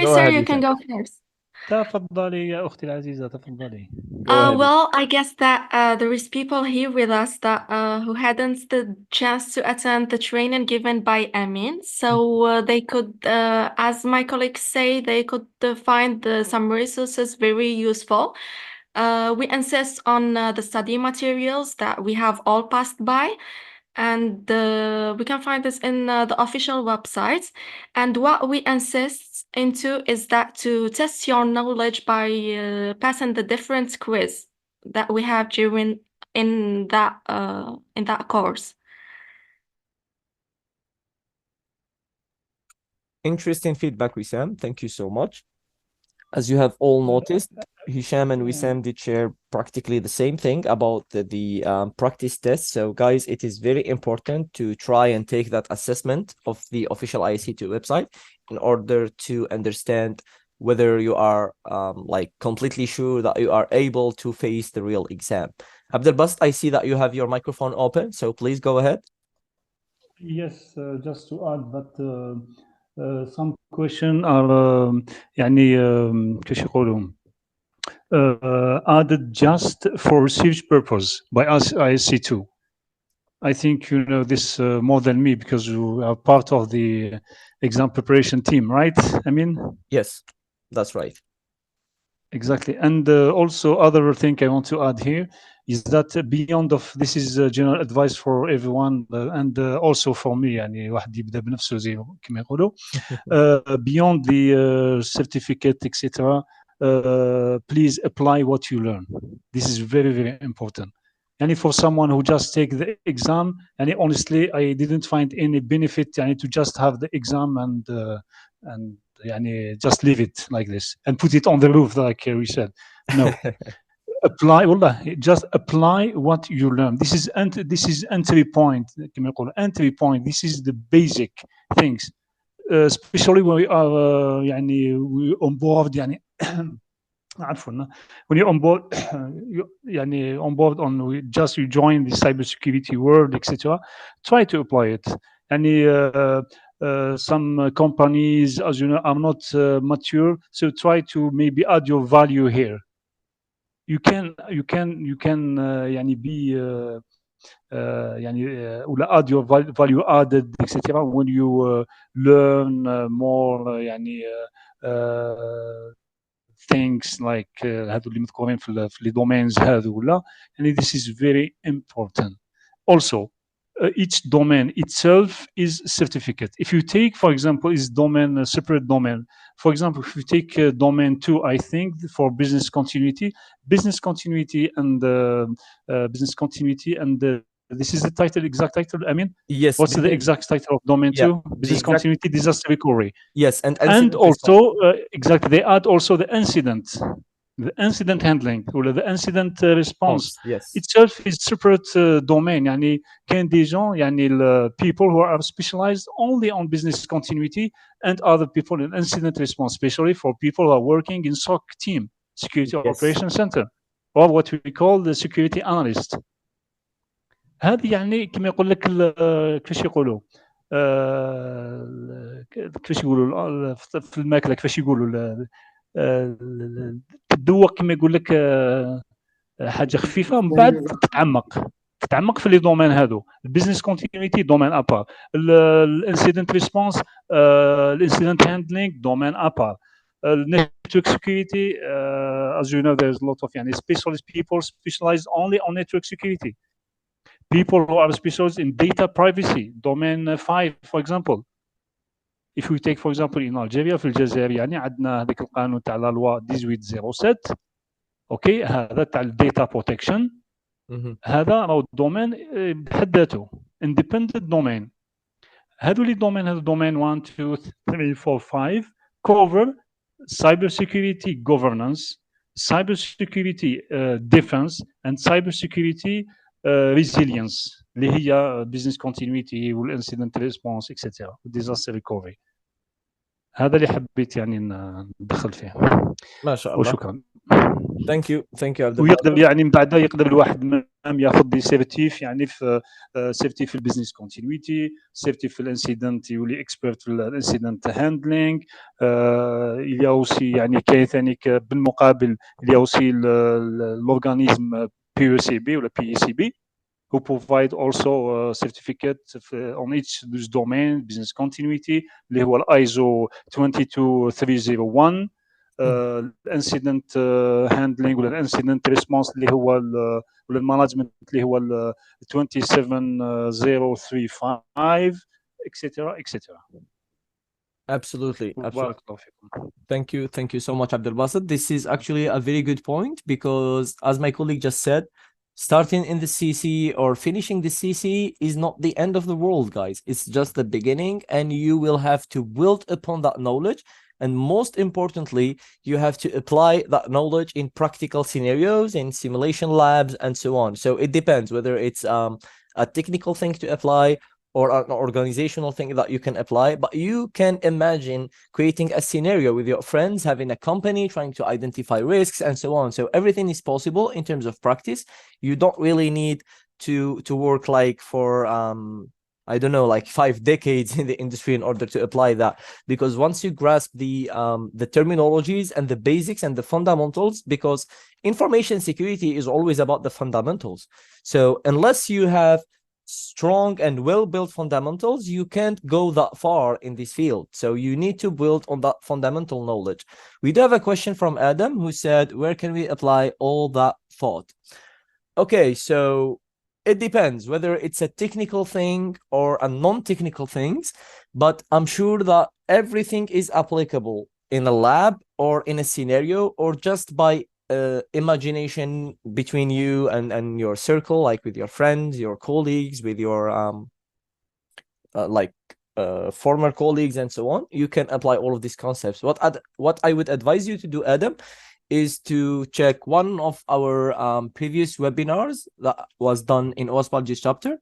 Go sir, ahead, you can Wissam. go first. تفضلي يا أختي العزيزة تفضلي. Go ahead. Well, I guess that there is people here with us that who hadn't the chance to attend the training given by Amine, so they could, as my colleagues say, they could find some resources very useful. We insist on the study materials that we have all passed by, and we can find this in the official websites. And what we insist into is that to test your knowledge by passing the different quiz that we have during in that course. Interesting feedback, Wissam. Thank you so much. As you have all noticed, Hichem and Wissam did share practically the same thing about the practice test. So guys, it is very important to try and take that assessment of the official ISC2 website in order to understand whether you are like completely sure that you are able to face the real exam. Abdelbasset, I see that you have your microphone open, so please go ahead. Yes, just to add that some questions are يعني كيش يقولوا added just for research purpose by us ISC2. I think you know this more than me, because you are part of the exam preparation team, right? I mean, yes, that's right. Exactly. And also other thing I want to add here, is that beyond of this is general advice for everyone and also for me يعني واحد يبدأ بنفسه زي كما يقولوا beyond the certificate etc. Please apply what you learn. This is very, very important. And for someone who just take the exam, and honestly, I didn't find any benefit to just have the exam and just leave it like this and put it on the roof, like we said. No, apply. Just apply what you learn. This is entry point. Entry point. This is the basic things. Especially when we are we on board when you're on board on just you join the cybersecurity world etc. Try to apply it. Some companies, as you know, are not mature, so try to maybe add your value here. You can be add your value added etc. when you learn more things like هذو اللي مذكورين في les domains هذو ولا this is very important. Also each domain itself is certificate. If you take, for example, is domain a separate domain. For example, if you take domain 2, I think for business continuity and this is the title, exact title, Amine? Yes. What's the exact title of domain 2? Business continuity, disaster recovery. Yes, and also exactly, they add also the incident handling or the incident response. Yes. Itself is separate domain. كاين des gens people who are specialized only on business continuity and other people in incident response, especially for people who are working in SOC team, security operations center, or what we call the security analyst. هذه كما يقول لك كيفاش يقولوا في الماكله كيفاش يقولوا تدوق كما يقول لك حاجه خفيفه من بعد تتعمق في لي دومين هذو. البيزنس كونتينيتي دومين ابار، الانسيدنت ريسبونس الانسيدنت هاندلينغ دومين ابار، network security as you know there's a lot of specialist people specialized only on network security. People who are specialized in data privacy, domain 5 for example. If we take for example in Algeria في الجزائر عندنا هذاك القانون تاع لا لوا 1807 اوكي هذا تاع الداتا بروتكشن. هذا راهو الدومين بحد ذاته independent domain. هذو لي دومين هذو دومين 1 2 3 4 5 cover cyber security governance, cyber security defense and cyber security resilience اللي هي business continuity والincident response etc. disaster recovery. هذا اللي حبيت ندخل فيه. ما شاء الله. وشكرا. Thank you عبد الباسط. ويقدر من بعدها يقدر الواحد ياخذ دي سيرتيف في سيرتيف في البيزنس كونتينيتي، سيرتيف في الانسيدنت يولي اكسبيرت في الانسيدنت هاندلينغ. il y a aussi كاين ثاني بالمقابل il y a aussi l'organisme PECB ولا PECB who provide also certificate on each of these domains, business continuity اللي هو ISO 22301 الانسيدنت هاندلينغ ولا الانسيدنت ريسبونس اللي هو ولا المانجمنت اللي هو 27035 etc. Absolutely. Thank you so much, Abdelbasset. This is actually a very good point because, as my colleague just said, starting in the CC or finishing the CC is not the end of the world, guys. It's just the beginning, and you will have to build upon that knowledge. And most importantly, you have to apply that knowledge in practical scenarios, in simulation labs, and so on. So it depends whether it's a technical thing to apply or an organizational thing that you can apply. But you can imagine creating a scenario with your friends, having a company, trying to identify risks, and so on. So everything is possible in terms of practice. You don't really need to work like for I don't know, like 5 decades in the industry in order to apply that, because once you grasp the terminologies and the basics and the fundamentals, because information security is always about the fundamentals. So unless you have strong and well-built fundamentals, you can't go that far in this field. So you need to build on that fundamental knowledge. We do have a question from Adam who said, where can we apply all that thought? Okay, so it depends whether it's a technical thing or a non-technical things, but I'm sure that everything is applicable in a lab or in a scenario or just by imagination between you and your circle, like with your friends, your colleagues, with your former colleagues and so on. You can apply all of these concepts. What I would advise you to do, Adam, is to check one of our previous webinars that was done in OWASP Algiers chapter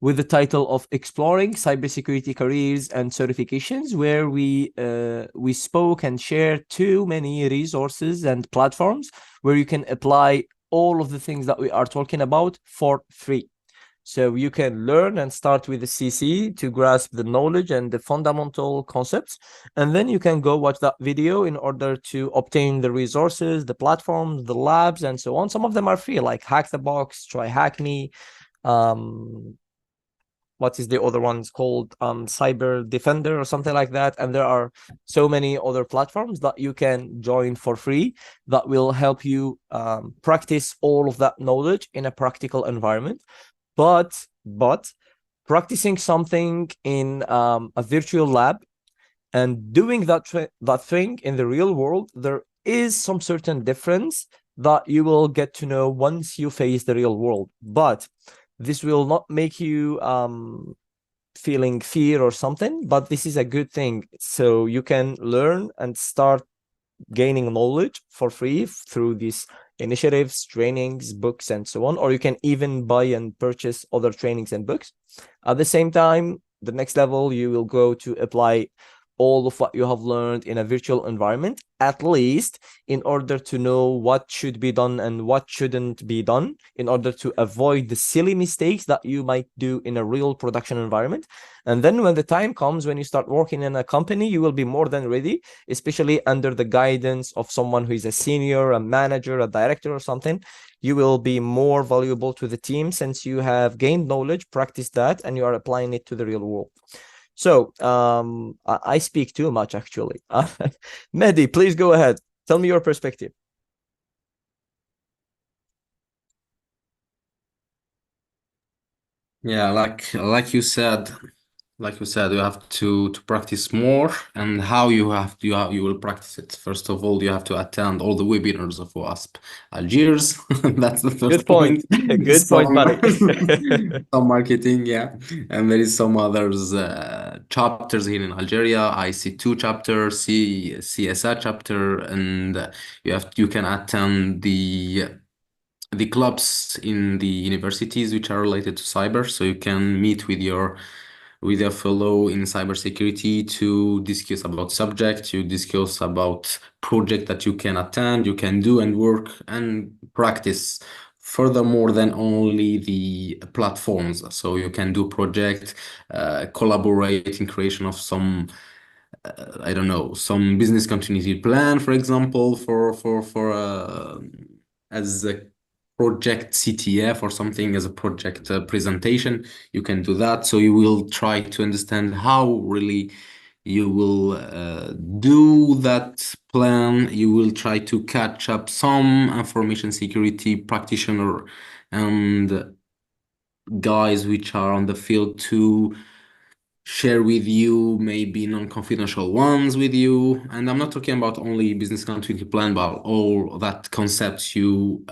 with the title of Exploring Cybersecurity Careers and Certifications, where we spoke and shared too many resources and platforms where you can apply all of the things that we are talking about for free. So you can learn and start with the CC to grasp the knowledge and the fundamental concepts. And then you can go watch that video in order to obtain the resources, the platforms, the labs, and so on. Some of them are free, like Hack the Box, Try Hack Me. What is the other one? It's called Cyber Defender or something like that. And there are so many other platforms that you can join for free that will help you practice all of that knowledge in a practical environment. But practicing something in a virtual lab and doing that thing in the real world, there is some certain difference that you will get to know once you face the real world. But this will not make you feeling fear or something, but this is a good thing. So you can learn and start gaining knowledge for free through these initiatives, trainings, books, and so on, or you can even buy and purchase other trainings and books. At the same time, the next level, you will go to apply all of what you have learned in a virtual environment, at least in order to know what should be done and what shouldn't be done, in order to avoid the silly mistakes that you might do in a real production environment. And then when the time comes, when you start working in a company, you will be more than ready, especially under the guidance of someone who is a senior, a manager, a director or something. You will be more valuable to the team since you have gained knowledge, practiced that, and you are applying it to the real world. So I speak too much, actually. Mehdi, please go ahead. Tell me your perspective. Yeah, like you said, you have to practice more, and how you will practice it. First of all, you have to attend all the webinars of OWASP Algiers. That's the first Good point. Good point, buddy. Some marketing, yeah, and there is some others chapters here in Algeria, ISC2 chapter, CSA chapter, and you can attend the clubs in the universities which are related to cyber, so you can meet with a fellow in cybersecurity to discuss about subject, you discuss about project that you can attend, you can do and work and practice furthermore than only the platforms. So you can do project, collaborate in creation of some I don't know, some business continuity plan, for example, as a project CTF or something, as a project presentation. You can do that. So you will try to understand how really you will do that plan. You will try to catch up some information security practitioner and guys which are on the field to share with you maybe non-confidential ones with you. And I'm not talking about only business continuity plan, but all that concepts you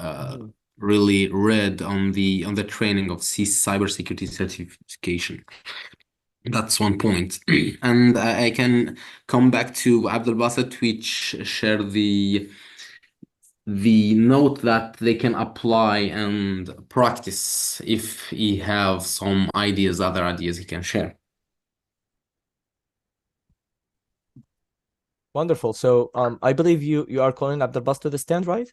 really read on the training of cybersecurity certification. That's one point. And I can come back to Abdelbasset, which shared the note that they can apply and practice if he have some ideas, other ideas he can share. Wonderful. So I believe you are calling Abdelbasset to the stand, right?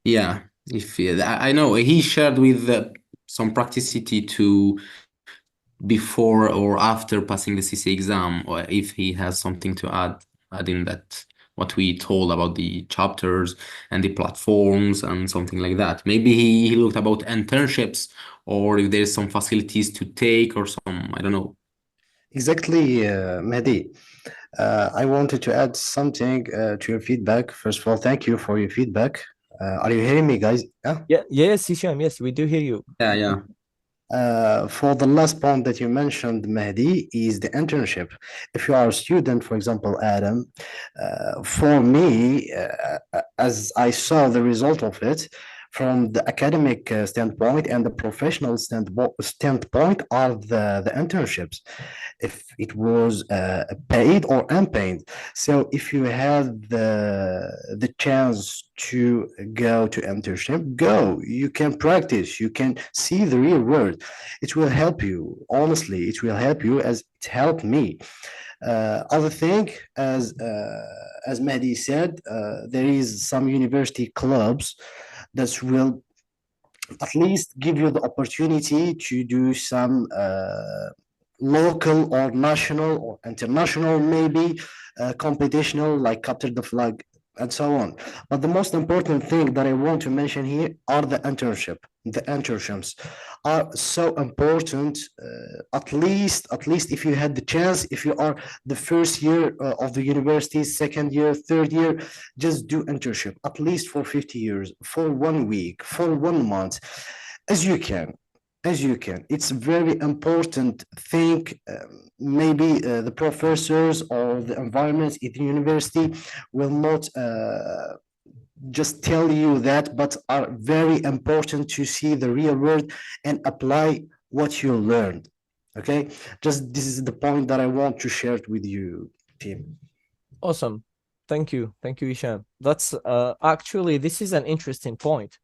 Yeah, I know he shared with some practicity to before or after passing the CC exam, or if he has something to add in that what we told about the chapters and the platforms and something like that. Maybe he looked about internships, or if there's some facilities to take or some, I don't know. Exactly, Mehdi. I wanted to add something to your feedback. First of all, thank you for your feedback. Are you hearing me, guys? Yeah. Yeah, yes, Hisham, yes, we do hear you. Yeah. For the last point that you mentioned, Mehdi, is the internship. If you are a student, for example, Adam, for me, as I saw the result of it, from the academic standpoint and the professional standpoint are the internships, if it was paid or unpaid. So if you had the chance to go to internship, go. You can practice. You can see the real world. It will help you. Honestly, it will help you as it helped me. Other thing, as Mehdi said, there is some university clubs that will at least give you the opportunity to do some local or national or international maybe competitional like capture the flag and so on. But the most important thing that I want to mention here are the internship. The internships are so important. At least if you had the chance, if you are the first year of the university, second year, third year, just do internship at least for 50 years, for 1 week, for 1 month, as you can. As you can. It's very important thing. Maybe the professors or the environment at the university will not just tell you that, but are very important to see the real world and apply what you learned. Okay, just this is the point that I want to share it with you, team. Awesome. Thank you, Hisham. That's actually, this is an interesting point.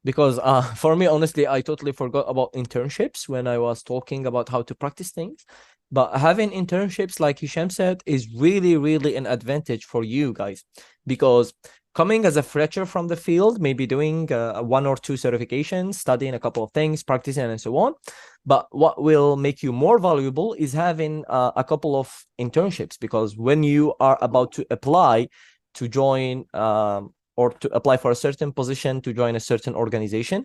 Because for me, honestly, I totally forgot about internships when I was talking about how to practice things. But having internships, like Hisham said, is really, really an advantage for you guys. Because coming as a fresher from the field, maybe doing 1 or 2 certifications, studying a couple of things, practicing, and so on. But what will make you more valuable is having a couple of internships. Because when you are about to apply to join or to apply for a certain position, to join a certain organization,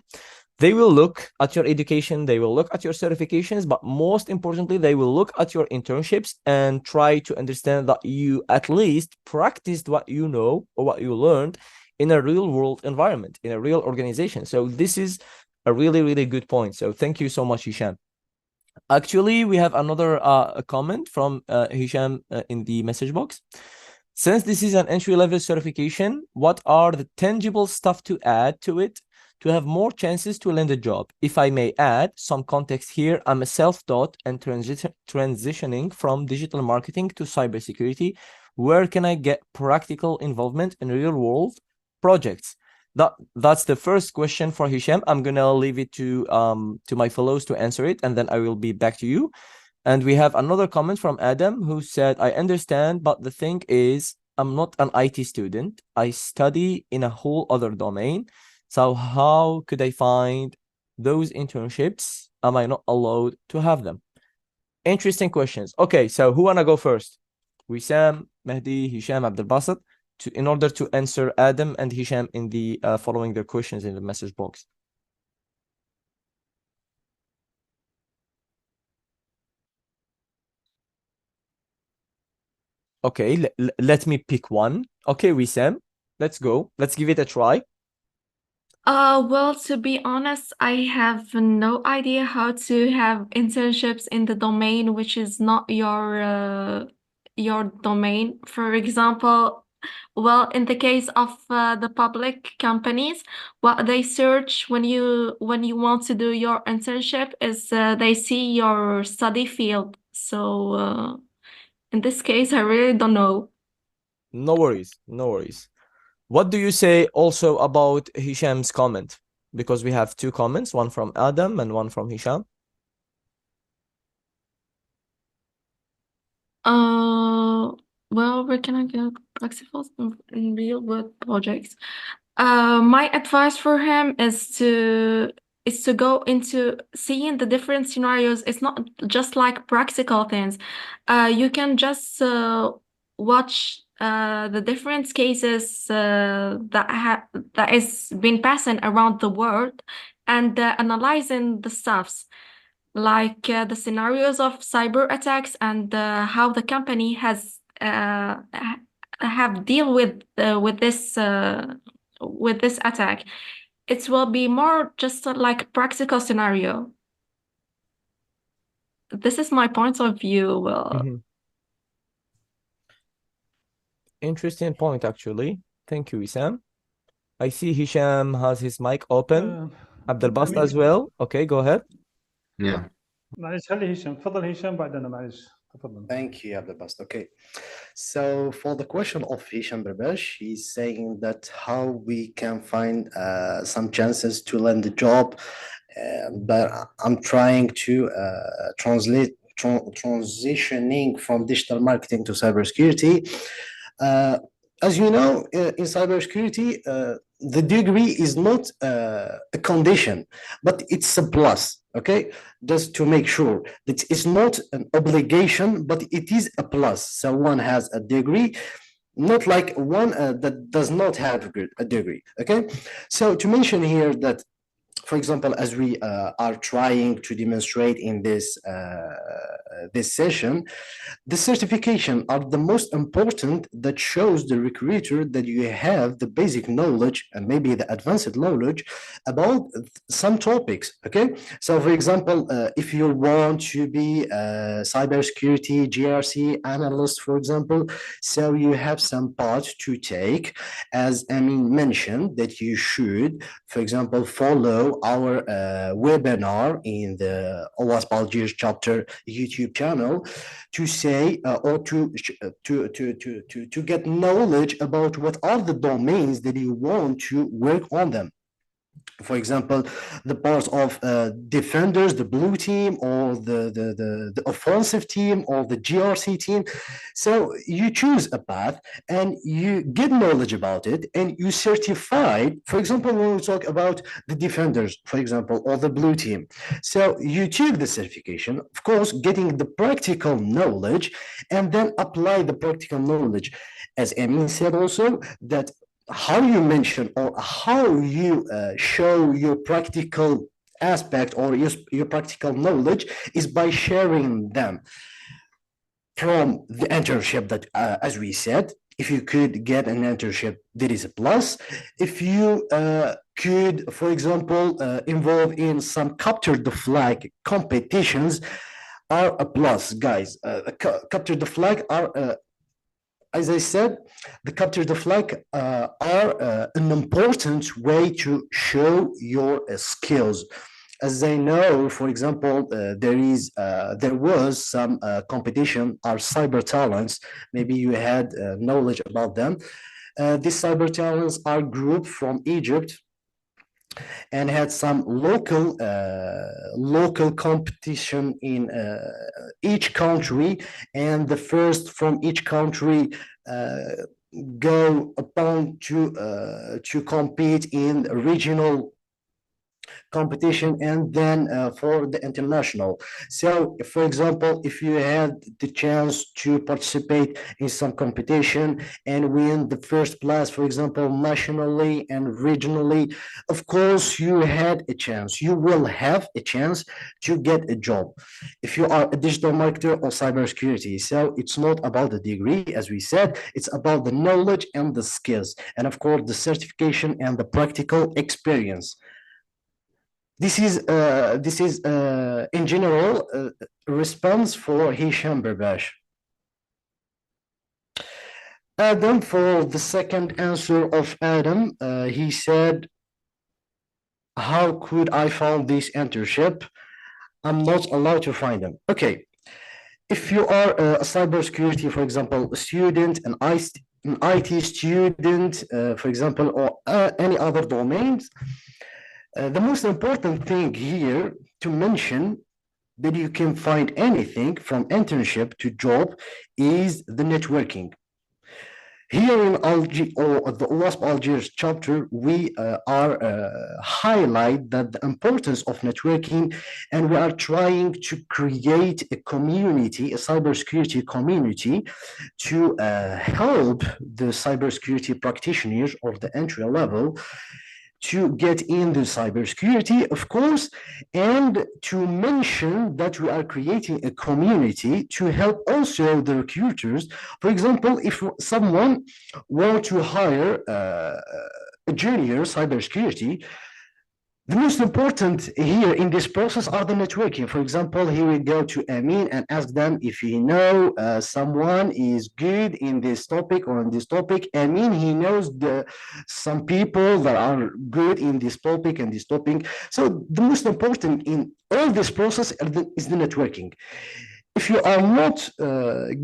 they will look at your education, they will look at your certifications, but most importantly, they will look at your internships and try to understand that you at least practiced what you know or what you learned in a real world environment, in a real organization. So this is a really, really good point. So thank you so much, Hisham. Actually, we have another comment from Hisham in the message box. Since this is an entry-level certification, what are the tangible stuff to add to it to have more chances to land a job? If I may add some context here, I'm a self-taught and transitioning from digital marketing to cybersecurity. Where can I get practical involvement in real-world projects? That's the first question for Hisham. I'm gonna leave it to my fellows to answer it, and then I will be back to you. And we have another comment from Adam who said, I understand, but the thing is, I'm not an IT student. I study in a whole other domain. So how could I find those internships? Am I not allowed to have them? Interesting questions. Okay, so who wanna go first? Wissam, Mehdi, Hisham, Abdelbasset, in order to answer Adam and Hisham in the following their questions in the message box. Okay, let me pick one. Okay, Wissam, let's go. Let's give it a try. Well, to be honest, I have no idea how to have internships in the domain which is not your domain. For example, well, in the case of the public companies, what they search when you want to do your internship is they see your study field. So in this case, I really don't know. No worries, no worries. What do you say also about Hisham's comment? Because we have 2 comments, one from Adam and one from Hisham. Well, where can I get practicals in real world projects? My advice for him is to go into seeing the different scenarios. It's not just like practical things. You can just watch the different cases that is been passing around the world and analyzing the stuffs like the scenarios of cyber attacks and how the company has have deal with this with this attack. It will be more just like practical scenario. This is my point of view. Interesting point, actually. Thank you, Wissam. I see Hichem has his mic open. Abdelbasset as well. Okay, go ahead. Yeah. معلش خلي هشام تفضل هشام بعدنا معلش تفضل. Thank you, Abdelbasset. Okay. So for the question of Hichem BELGUENDOUZ, he's saying that how we can find some chances to land a job, but I'm trying to transitioning from digital marketing to cybersecurity. As you know, in cybersecurity, the degree is not a condition, but it's a plus, okay? Just to make sure that it's not an obligation, but it is a plus. So one has a degree, not like one that does not have a degree, okay? So to mention here that, for example, as we are trying to demonstrate in this session, the certification are the most important that shows the recruiter that you have the basic knowledge and maybe the advanced knowledge about some topics, okay? So for example, if you want to be a cybersecurity GRC analyst, for example, so you have some part to take, as Amine mentioned, that you should, for example, follow our webinar in the OWASP Algiers chapter YouTube channel to say or to get knowledge about what are the domains that you want to work on them. For example, the parts of defenders, the blue team, or the offensive team, or the GRC team. So you choose a path and you get knowledge about it and you certified. For example, when we talk about the defenders, for example, or the blue team. So you took the certification, of course, getting the practical knowledge and then apply the practical knowledge. As Amine said also, that how you mention or how you show your practical aspect or your practical knowledge is by sharing them from the internship that, as we said, if you could get an internship, that is a plus. If you could, for example, involve in some capture the flag competitions are a plus, guys. Capture the flag are as I said, the capture the flag are an important way to show your skills. As I know, for example, there was some competition, our cyber talents. Maybe you had knowledge about them. These cyber talents are group from Egypt and had some local competition in each country, and the first from each country go upon to compete in regional competition and then for the international. So for example, if you had the chance to participate in some competition and win the first place, for example, nationally and regionally, of course you had a chance, you will have a chance to get a job if you are a digital marketer or cybersecurity. So it's not about the degree, as we said, it's about the knowledge and the skills, and of course the certification and the practical experience. This is in general response for Hichem BELGUENDOUZ. Adam, for the second answer of Adam, he said, how could I find this internship? I'm not allowed to find them. Okay, if you are a cybersecurity, for example, a student, an IT student, for example, or any other domains, the most important thing here to mention that you can find anything from internship to job is the networking. Here in Algiers, or the OWASP Algiers chapter, we highlight that the importance of networking, and we are trying to create a community, a cybersecurity community, to help the cybersecurity practitioners or the entry level to get into cybersecurity, of course, and to mention that we are creating a community to help also the recruiters. For example, if someone wants to hire a junior cybersecurity, the most important here in this process are the networking. For example, here we go to Amine and ask them if he know someone is good in this topic or in this topic. Amine, he knows some people that are good in this topic and this topic. So the most important in all this process is the networking. If you are not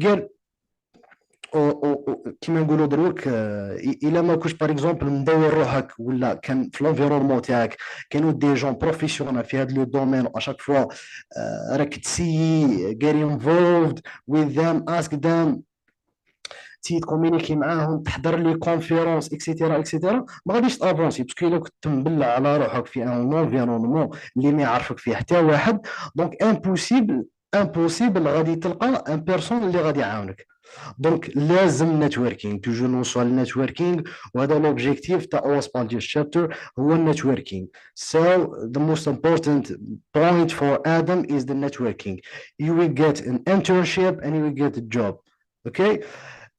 get كيما نقولوا دروك الا ما كنتش باغ اكزومبل مدور روحك ولا كان في لونفيرونمون تاعك كانوا دي جون بروفيسيونال في هذا لو دومين اشاك فوا راك تسيي get involved with them, ask them, تي تكومونيكي معاهم، تحضر لي كونفيرونس اكسيتيرا اكسيتيرا، ما غاديش تافونسي باسكو الا كنت مبلع على روحك في ان انفيرونمون اللي ما يعرفك فيه حتى واحد، دونك امبوسيبل غادي تلقى ان بيرسون اللي غادي يعاونك. دونك لازم نتوركينغ، توجور نوصل للنتوركينغ، وهذا لوبجيكتيف تاع OWASP Algiers chapter هو النتوركينغ. So the most important point for Adam is the networking. You will get an internship and you will get a job. Okay,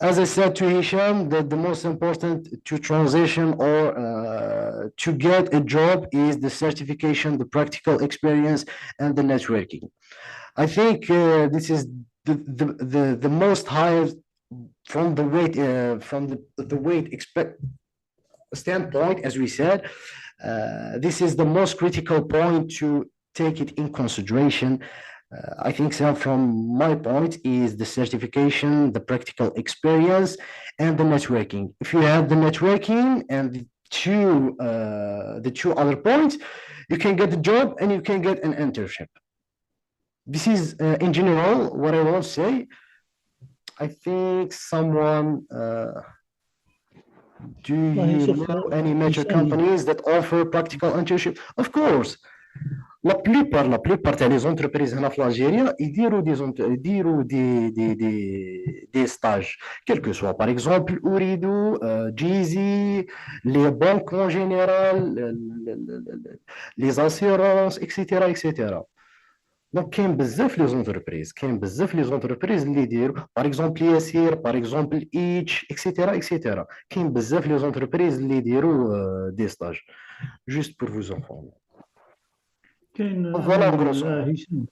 as I said to Hichem, that the most important to transition or to get a job is the certification, the practical experience, and the networking. I think this is the most highest from the weight standpoint, as we said. This is the most critical point to take it in consideration. I think so from my point is the certification, the practical experience, and the networking. If you have the networking and the two other points, you can get the job and you can get an internship. This is in general what I want to say. I think someone do you know any major companies that offer practical internship? Of course. La plupart تاع لي زونتربريز هنا في الجيريا يديروا دي ستاج كيل كو سوا. باغ اكزومبل اريد جيزي، لي بانك اون جينيرال، لي زاسيرونس اكسيتيرا اكسيتيرا. دونك كاين بزاف لي زونتربريز اللي يديروا باغ اكزومبل ياسير، باغ اكزومبل ايتش اكسيتيرا اكسيتيرا. كاين بزاف لي زونتربريز اللي يديروا دي ستاج. جوست بور فوز انفورمي. كاين هشام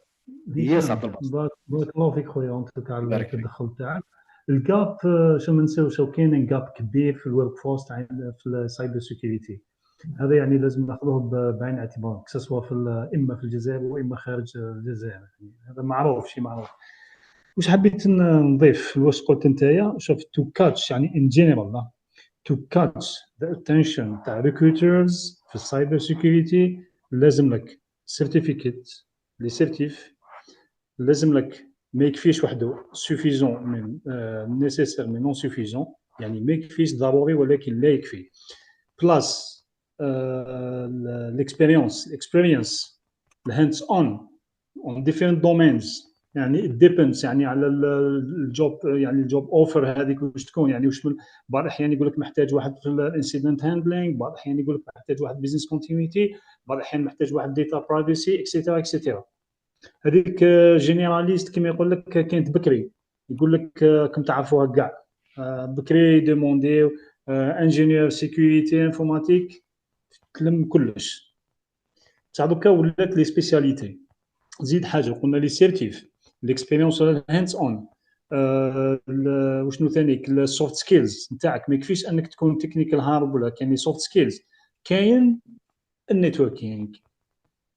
بارك الله فيك خويا، اونت تاع التدخل تاعك. الجاب شو ما نساوش كاين جاب كبير في الورك فورس تاع في السايبر سيكيورتي. هذا يعني لازم ناخذوه بعين الاعتبار، سواء في اما في الجزائر واما خارج الجزائر. يعني هذا معروف، شيء معروف. واش حبيت نضيف واش قلت نتايا؟ شوف تو كاتش يعني ان جينيرال تو كاتش ذا اتنشن تاع ريكروترز في السايبر سيكيورتي لازم لك سيرتيفيكيت لي سيرتيف، لازم لك ما يكفيش وحده سوفيزون من نيسيسير مي نون سوفيزون، يعني ما يكفيش ضروري ولكن لا يكفي، بلاس الاكسبيرينس الهاندز اون ديفيرنت دومينز. يعني ديبندز يعني على الجوب، يعني الجوب اوفر هذيك واش تكون، يعني واش بعض الاحيان يقول لك محتاج واحد في الانسيدنت هاندلينغ، بعض الاحيان يقول لك محتاج واحد بيزنس كونتينيتي، بعض الاحيان محتاج واحد ديتا برايفسي اكسيتيرا اكسيتيرا. هذيك جينيراليست كما يقول لك كانت بكري، يقول لك كم تعرفوها كاع بكري دومونديو انجينيور سيكوريتي انفورماتيك تلم كلش. بصح دوكا ولات لي سبيسياليتي. زيد حاجه قلنا لي سيرتيف، الاكسبيريونس ولا الهاندز اون، وشنو ثاني السوفت سكيلز نتاعك. ما يكفيش انك تكون تكنيكال هارب ولا كاين لي سوفت سكيلز. كاين النيتوركينغ.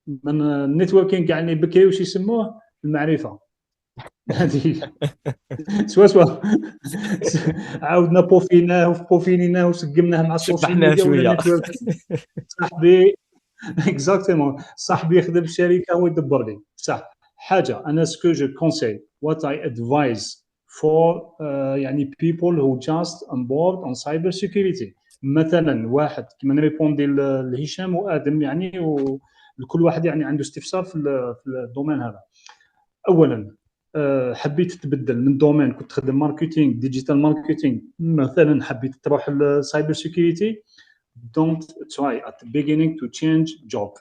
من النيتوركينغ يعني بكري واش يسموه المعرفه. هذه سوا عاودنا بوفينيناه وسقمناه مع السوشيال ميديا ولا نيتورك. صاحبي اكزاكتومون، صاحبي يخدم في شركه هو يدبر لي. صح حاجه انا سكو جو كونساي وات اي ادفايز فور يعني people who just on board on cyber security. مثلا واحد كيما نريبوندي لهشام وادم يعني، وكل واحد يعني عنده استفسار في الدومين هذا. اولا حبيت تبدل من دومين كنت تخدم ماركتينغ ديجيتال ماركتينغ، مثلا حبيت تروح للسايبر سيكيورتي، don't try at the beginning to change job.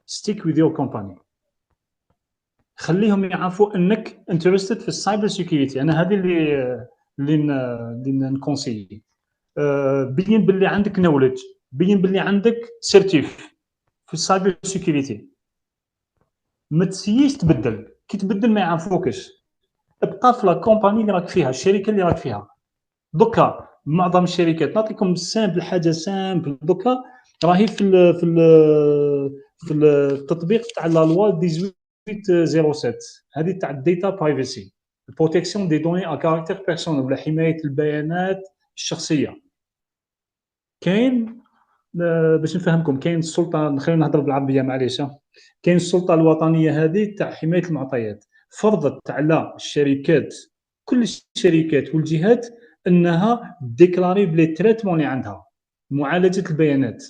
stick with your company. خليهم يعرفوا انك interested في السايبر سيكيورتي. انا هذه اللي نكونسيي. بين باللي عندك نولج، بين باللي عندك سيرتيف في السايبر سيكيورتي، ما تسييش تبدل. كي تبدل ما يعرفوكش، ابقى في لا كومباني اللي راك فيها، الشركه اللي راك فيها. دوكا معظم الشركات، نعطيكم سامبل، حاجه سامبل. دوكا راهي في التطبيق تاع لا لوا 1807، هذه تاع الديتا برايفسي، البروتيكسيون دي دوني ا كاركتير بيرسونيل، ولا حمايه البيانات الشخصيه. كاين باش نفهمكم، كاين السلطه، خلينا نهضر بالعربيه معليش، كاين السلطه الوطنيه هذه تاع حمايه المعطيات، فرضت على الشركات، كل الشركات والجهات، انها ديكلاري بلي تريتمون اللي عندها، معالجه البيانات،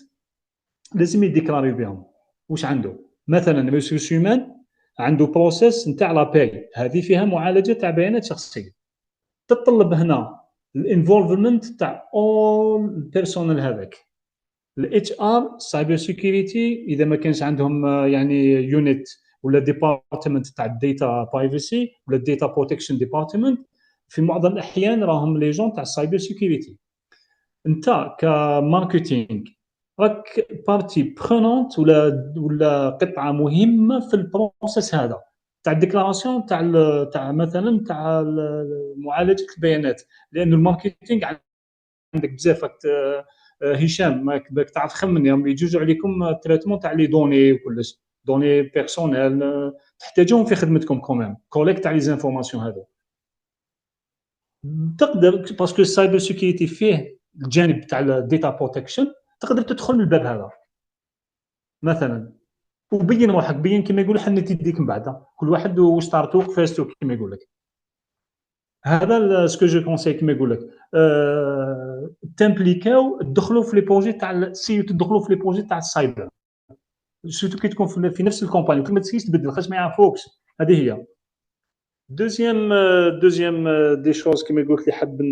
لازم يديكلاري بهم واش عنده. مثلا ريسورس هيومان عنده بروسيس نتاع لا باي، هذه فيها معالجه تاع بيانات شخصيه، تطلب هنا الانفولفمنت تاع اول بيرسونال هذاك. الاتش ار سايبر سيكيورتي اذا ما كانش عندهم يعني يونت ولا ديبارتمنت تاع الديتا برايفسي ولا الديتا بروتكشن ديبارتمنت، في معظم الاحيان راهم لي جون تاع السايبر سيكيورتي. انت كماركتينغ راك بارتي برونونت ولا قطعه مهمه في البروسيس هذا تاع الديكلاراسيون تاع مثلا تاع معالجه البيانات، لانه الماركتينغ عندك بزاف. هشام باك تعرف خمن يوم يجوزوا عليكم التريتمون تاع لي دوني وكلش، دوني بيرسونيل تحتاجوهم في خدمتكم كوميم، كوليكت تاع لي زانفورماسيون هذو. تقدر باسكو السايبر سيكيورتي فيه الجانب تاع الديتا بروتكشن، تقدر تدخل من الباب هذا مثلا، وبين روحك، بين كما يقول حنت يديك من بعد، كل واحد وستارتو كفاستو كما يقول لك. هذا سكو جو كونساي كما يقول لك تمبليكاو، تدخلوا في لي بروجي تاع تدخلوا في لي بروجي تاع السايبر، سورتو كي تكون في نفس الكومباني، وكل ما تسيش تبدل خاطر ما يعرفوكش. هذه هي دوزيام دي شوز كما قلت لي. حاب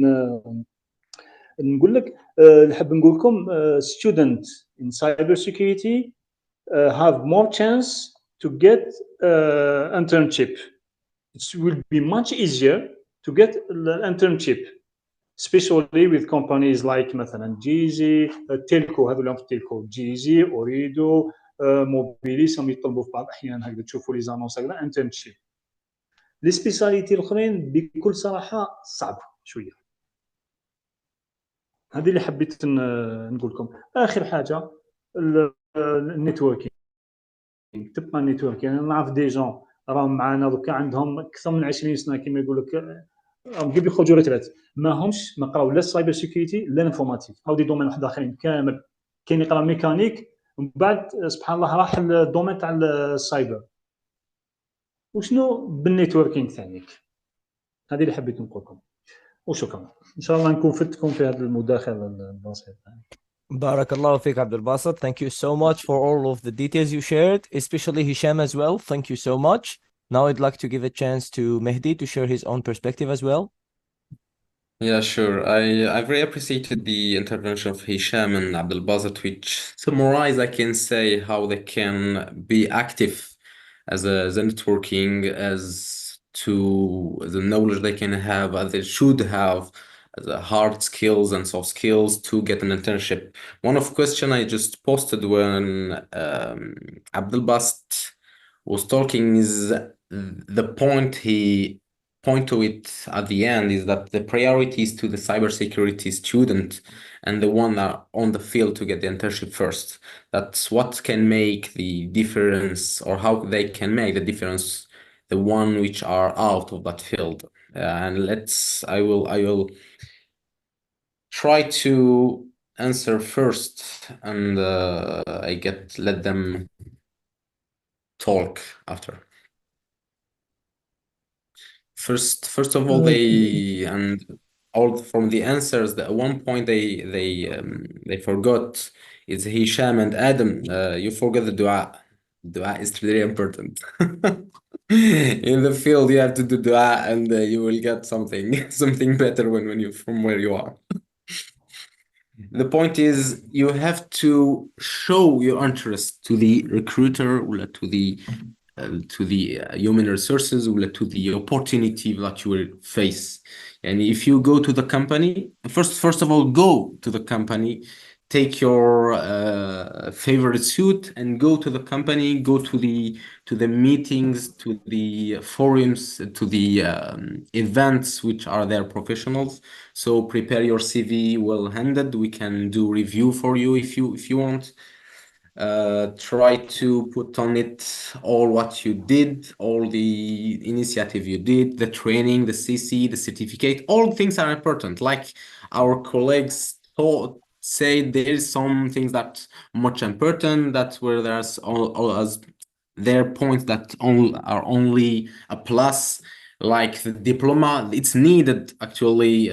نقول لك، اللي حاب نقول لكم students in cyber security have more chance to get internship. It will be much easier to get the internship, especially with companies like مثلا جيزي، تيلكو، هذو اللي في تيلكو، جيزي، اوريدو، موبيليس، هم يطلبوا في بعض الاحيان هكذا تشوفوا لي زانونس هكذا انترنشيب. لي سبيساليتي الاخرين بكل صراحه صعب شويه. هذه اللي حبيت نقول لكم. اخر حاجه النيتوركينغ، تبقى النيتوركينغ. انا نعرف دي جون راهم معنا دوكا عندهم اكثر من 20 سنه كما يقول لك، راهم قبل يخرجوا ريتريت، ماهمش ما قراو لا السايبر سيكيورتي لا الانفورماتيك، او دي دومين واحد اخرين كامل. كاين يقرا ميكانيك ومن بعد سبحان الله راح الدومين تاع السايبر. وشنو بالنيتوركينغ ثاني؟ هذه اللي حبيت نقول لكم، وشكرا. ان شاء الله نكون فدتكم في هذا المداخله البسيط. Barakallahu fiqh, Abdelbasset. Thank you so much for all of the details you shared, especially Hichem as well. Thank you so much. Now I'd like to give a chance to Mehdi to share his own perspective as well. Yeah, sure. I very appreciated the intervention of Hisham and Abdelbasset, which summarize, I can say, how they can be active as the networking, as to the knowledge they can have, as they should have, the hard skills and soft skills to get an internship. One of question I just posted when Abdelbasset was talking is the point he point to it at the end is that the priority is to the cybersecurity student and the one that on the field to get the internship first. That's what can make the difference, or how they can make the difference, the one which are out of that field. And I will try to answer first, and let them talk after. First of all, they and all from the answers, the one point they forgot is Hisham and Adam. You forgot the dua. Dua is very important. In the field, you have to do dua, and you will get something better when you from where you are. The point is, you have to show your interest to the recruiter or to the human resources or to the opportunity that you will face. And if you go to the company, first of all, go to the company, take your favorite suit and go to the company, go to the meetings, to the forums, to the events which are their professionals. So prepare your CV well handed. We can do review for you if you want. Try to put on it all what you did, all the initiative you did, the training, the CC, the certificate. All things are important. Like our colleagues say, there is some things that much important. That's where there's all as their points that are only a plus. Like the diploma, it's needed actually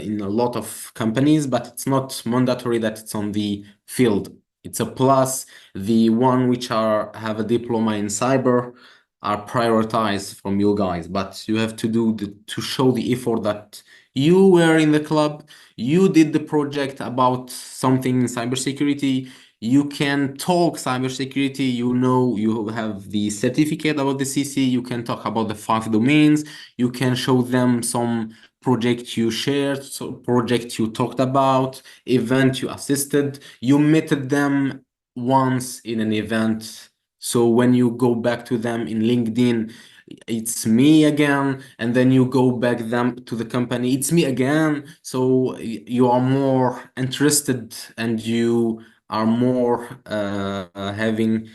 in a lot of companies, but it's not mandatory that it's on the field. It's a plus. The one which have a diploma in cyber are prioritized from you guys, but you have to to show the effort that you were in the club, you did the project about something in cybersecurity, you can talk cybersecurity, you have the certificate about the CC, you can talk about the 5 domains, you can show them some project you shared, so project you talked about, event you assisted, you met them once in an event. So when you go back to them in LinkedIn, it's me again, and then you go back them to the company, it's me again. So you are more interested and you are more having,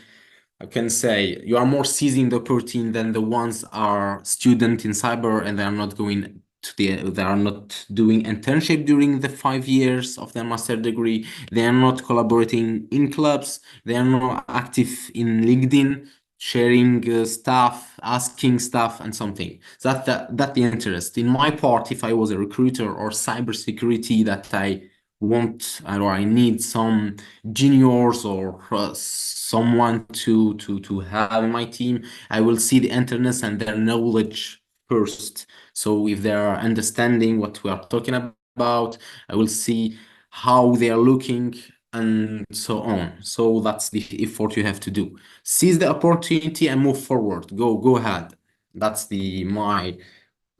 I can say, you are more seizing the opportunity than the ones are student in cyber and they are not going to they are not doing internship during the 5 years of their master degree. They are not collaborating in clubs. They are not active in LinkedIn, sharing stuff, asking stuff, and something. That the interest. In my part, if I was a recruiter or cybersecurity that I want or I need some juniors or someone to have in my team, I will see the interest and their knowledge first. So if they are understanding what we are talking about, I will see how they are looking and so on. So that's the effort you have to do. Seize the opportunity and move forward. Go ahead. That's my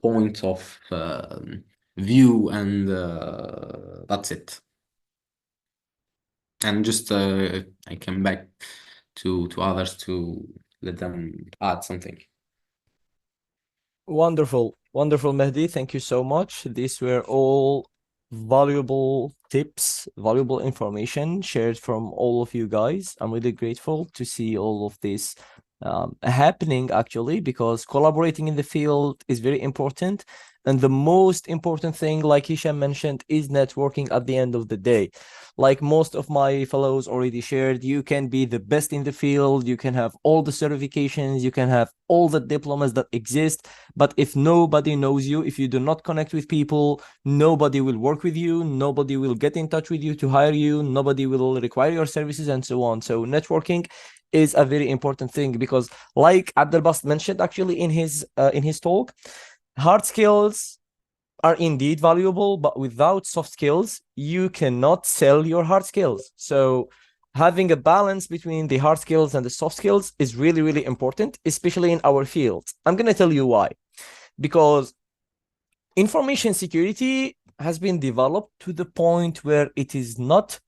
point of view, and that's it. And just I come back to others to let them add something. Wonderful, wonderful, Mehdi. Thank you so much. These were all valuable tips, valuable information shared from all of you guys. I'm really grateful to see all of this happening, actually, because collaborating in the field is very important. And the most important thing, like Hichem mentioned, is networking at the end of the day. Like most of my fellows already shared, you can be the best in the field, you can have all the certifications, you can have all the diplomas that exist, but if nobody knows you, if you do not connect with people, nobody will work with you, nobody will get in touch with you to hire you, nobody will require your services, and so on. So networking is a very important thing, because like Abdelbasset mentioned actually in his talk, hard skills are indeed valuable, but without soft skills, you cannot sell your hard skills. So having a balance between the hard skills and the soft skills is really, really important, especially in our field. I'm going to tell you why. Because information security has been developed to the point where it is not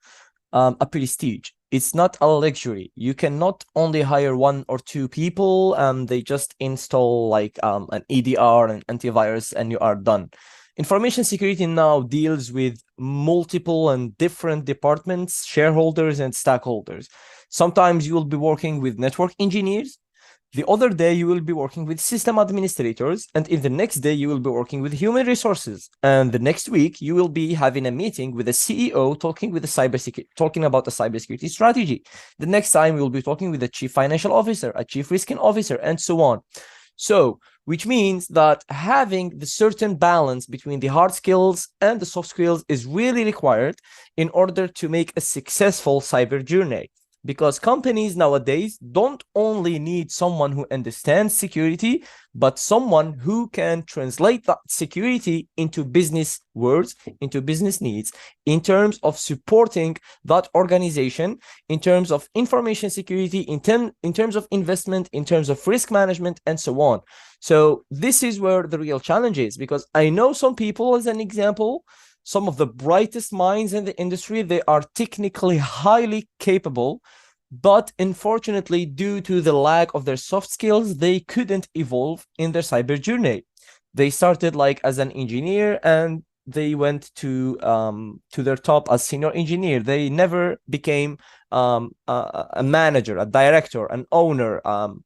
a prestige. It's not a luxury. You cannot only hire 1 or 2 people and they just install like an EDR and antivirus and you are done. Information security now deals with multiple and different departments, shareholders, and stakeholders. Sometimes you will be working with network engineers. The other day, you will be working with system administrators. And in the next day, you will be working with human resources. And the next week, you will be having a meeting with a CEO talking about a cybersecurity strategy. The next time, you will be talking with a chief financial officer, a chief risk officer, and so on. So, which means that having the certain balance between the hard skills and the soft skills is really required in order to make a successful cyber journey. Because companies nowadays don't only need someone who understands security, but someone who can translate that security into business words, into business needs, in terms of supporting that organization, in terms of information security, in terms of investment, in terms of risk management, and so on. So this is where the real challenge is, because I know some people, as an example, some of the brightest minds in the industry. They are technically highly capable, but unfortunately, due to the lack of their soft skills, they couldn't evolve in their cyber journey. They started like as an engineer, and they went to their top as senior engineer. They never became a manager, a director, an owner,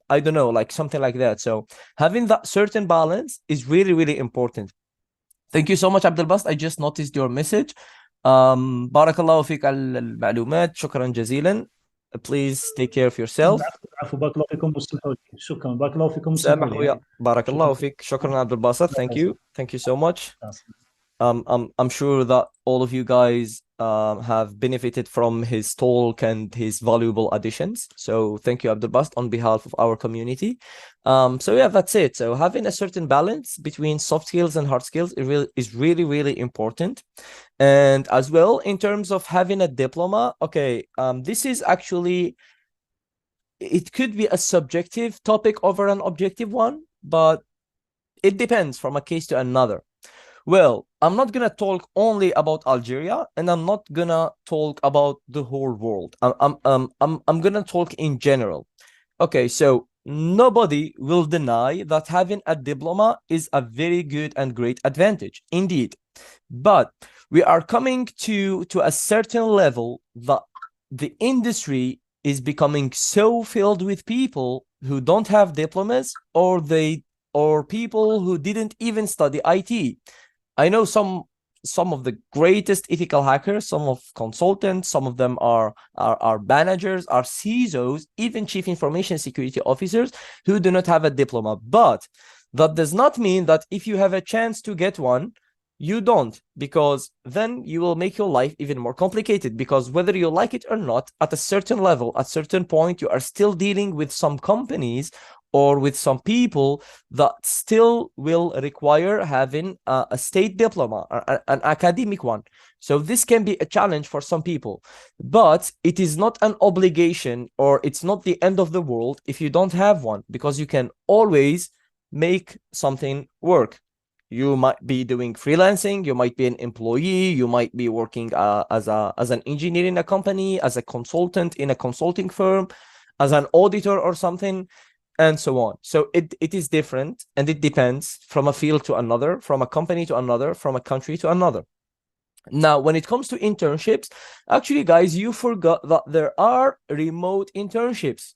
I don't know, like something like that. So having that certain balance is really, really important. Thank you so much, Abdelbasset. I just noticed your message. بارك الله فيك على المعلومات. شكرا جزيلا. Please take care of yourself. العفو، بارك الله فيكم وسمحوا لي. شكرا، بارك الله فيكم وسمحوا سامح لي. ويا بارك الله فيك. شكرا عبدالباسط. Thank you so much. I'm sure that all of you guys have benefited from his talk and his valuable additions. So thank you, Abdelbasset, on behalf of our community. So yeah, that's it. So having a certain balance between soft skills and hard skills is really, really important. And as well, in terms of having a diploma, okay, this is actually, it could be a subjective topic over an objective one, but it depends from a case to another. Well, I'm not gonna talk only about Algeria, and I'm not gonna talk about the whole world. I'm gonna talk in general. Okay, so nobody will deny that having a diploma is a very good and great advantage, indeed. But we are coming to a certain level that the industry is becoming so filled with people who don't have diplomas, or people who didn't even study IT. I know some of the greatest ethical hackers, some of consultants, some of them are managers, are CISOs, even chief information security officers who do not have a diploma. But that does not mean that if you have a chance to get one, you don't, because then you will make your life even more complicated, because whether you like it or not, at a certain level, at a certain point, you are still dealing with some companies or with some people that still will require having a state diploma, an academic one. So this can be a challenge for some people, but it is not an obligation, or it's not the end of the world if you don't have one, because you can always make something work. You might be doing freelancing, you might be an employee, you might be working as an engineer in a company, as a consultant in a consulting firm, as an auditor or something, and so on. So it is different, and it depends from a field to another, from a company to another, from a country to another. Now, when it comes to internships, actually, guys, you forgot that there are remote internships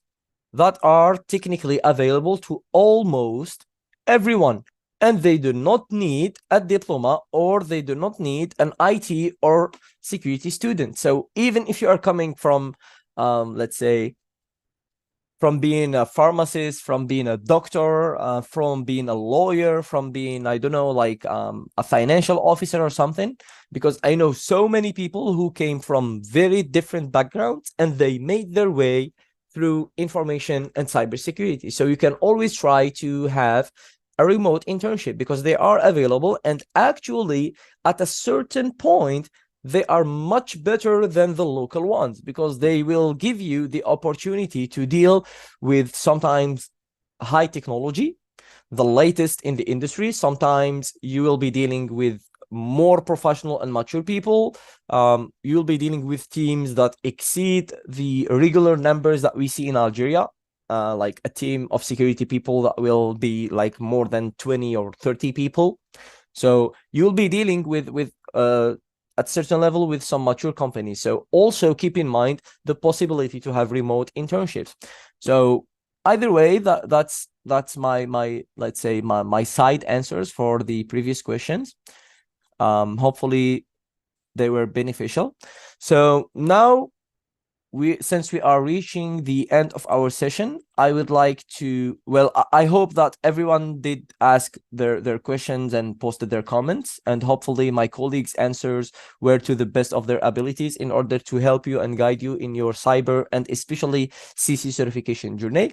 that are technically available to almost everyone, and they do not need a diploma, or they do not need an IT or security student. So even if you are coming from, let's say, from being a pharmacist, from being a doctor, from being a lawyer, from being, I don't know, like a financial officer or something, because I know so many people who came from very different backgrounds and they made their way through information and cybersecurity. So you can always try to have a remote internship because they are available, and actually at a certain point, they are much better than the local ones, because they will give you the opportunity to deal with sometimes high technology, the latest in the industry. Sometimes you will be dealing with more professional and mature people. You'll be dealing with teams that exceed the regular numbers that we see in Algeria, like a team of security people that will be like more than 20 or 30 people. So you'll be dealing with at certain level with some mature companies. So also keep in mind the possibility to have remote internships. So either way, that's my let's say my side answers for the previous questions. Hopefully they were beneficial. So now, since we are reaching the end of our session, I would like to, well, I hope that everyone did ask their questions and posted their comments, and hopefully my colleagues' answers were to the best of their abilities in order to help you and guide you in your cyber and especially CC certification journey.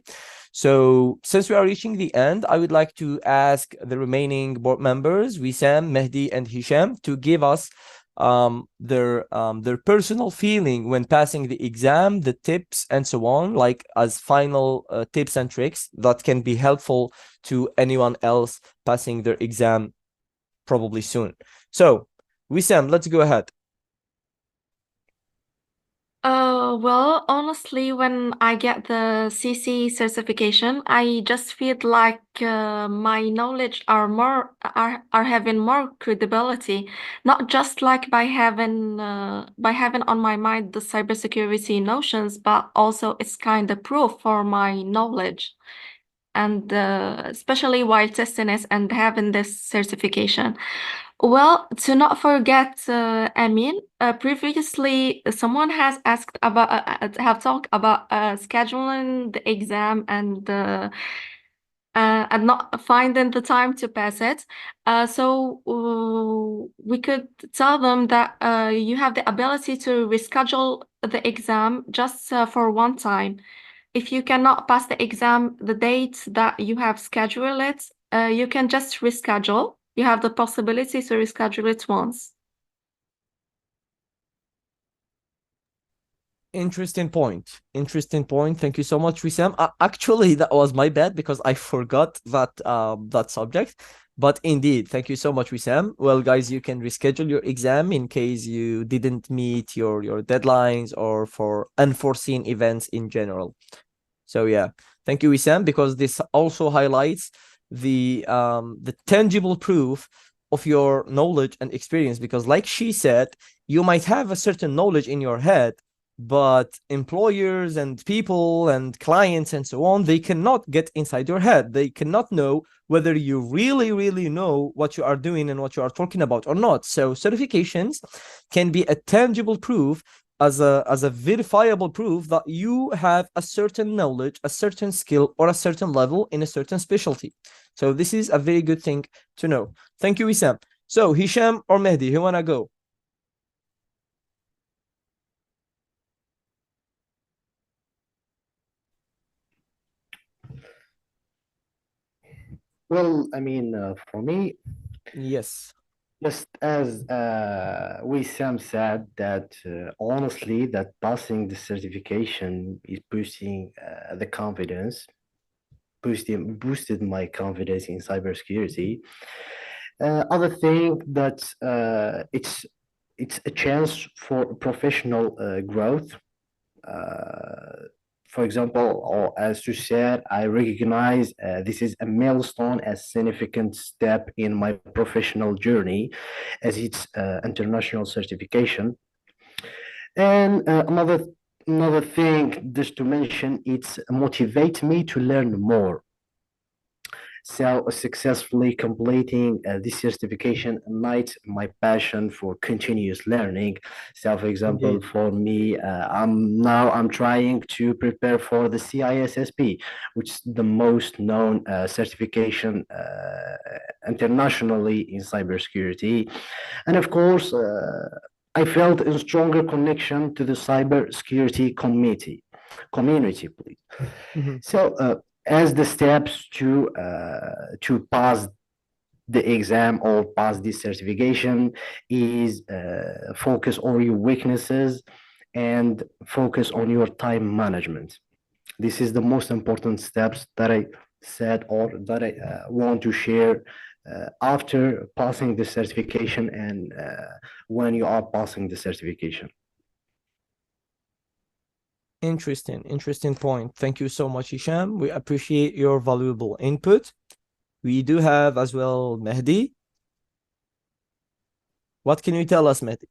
So since we are reaching the end, I would like to ask the remaining board members, Wissam, Mehdi, and Hichem, to give us their personal feeling when passing the exam, the tips and so on, like as final tips and tricks that can be helpful to anyone else passing their exam probably soon. So Wissam, let's go ahead. Well, honestly, when I get the CC certification, I just feel like my knowledge are having more credibility, not just like by having on my mind the cybersecurity notions, but also it's kind of proof for my knowledge, and especially while testing it and having this certification. Well, to not forget, Amine, previously someone has asked about, have talked about scheduling the exam and not finding the time to pass it. So we could tell them that you have the ability to reschedule the exam just for one time. If you cannot pass the exam the date that you have scheduled it, you can just reschedule. You have the possibility to reschedule it once. Interesting point. Interesting point. Thank you so much, Wissam. Actually, that was my bad because I forgot that subject. But indeed, thank you so much, Wissam. Well, guys, you can reschedule your exam in case you didn't meet your deadlines or for unforeseen events in general. So yeah, thank you, Wissam, because this also highlights the tangible proof of your knowledge and experience. Because like she said, you might have a certain knowledge in your head, but employers and people and clients and so on, they cannot get inside your head. They cannot know whether you really know what you are doing and what you are talking about or not. So certifications can be a tangible proof, as a verifiable proof that you have a certain knowledge, a certain skill, or a certain level in a certain specialty. So this is a very good thing to know. Thank you, Wissam. So Hichem or Mehdi, who wanna go? Well, I mean, for me, Yes. just as Wissam said, that honestly, that passing the certification is boosting the confidence, boosted my confidence in cybersecurity. Other thing that it's a chance for professional growth. For example, or as you said, I recognize this is a milestone, a significant step in my professional journey, as it's international certification. And another thing just to mention, it's motivate me to learn more. So successfully completing this certification ignites my passion for continuous learning. So, for example, Indeed. for me, I'm trying to prepare for the CISSP, which is the most known certification internationally in cybersecurity, and of course. I felt a stronger connection to the cybersecurity community, please. So, as the steps to pass the exam or pass this certification is focus on your weaknesses and focus on your time management. This is the most important steps that I said or that I want to share after passing the certification and when you are passing the certification. Interesting point. Thank you so much, Hichem. We appreciate your valuable input. We do have as well Mehdi. What can you tell us, Mehdi?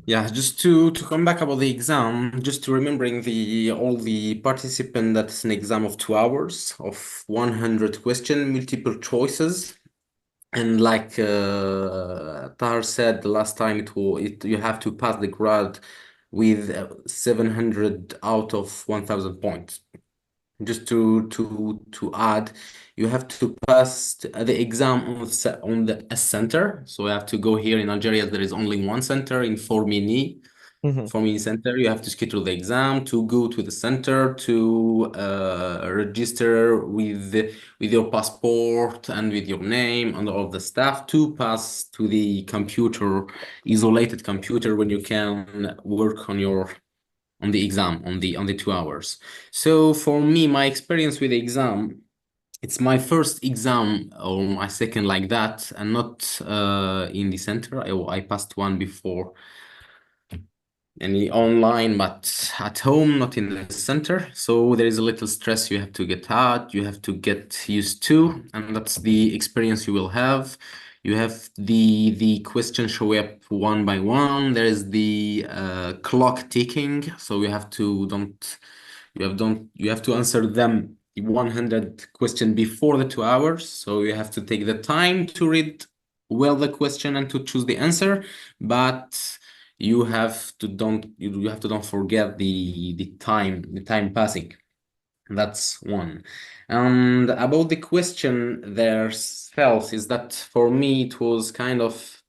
Yeah, just to come back about the exam, just to remembering all the participant, that's an exam of 2 hours of 100 question, multiple choices. And like Taher said the last time, you have to pass the grad with 700 out of 1,000 points. Just to add, you have to pass the exam on a center. So you have to go here in Algeria. There is only one center in Formini. Formini Center. You have to schedule the exam to go to the center to register with your passport and with your name and all the stuff to pass to the computer, isolated computer, when you can work on the exam on the 2 hours. So for me, my experience with the exam, It's my first exam or my second like that, and not in the center. I passed one before, any online, but at home, not in the center. So there is a little stress you have to get out, you have to get used to, and that's the experience you will have. You have the question show up one by one. There is the clock ticking, so you have to answer them 100 question before the 2 hours. So you have to take the time to read well the question and to choose the answer, but you have to don't forget the time passing. That's one. And about the question themselves, is that for me it was kind of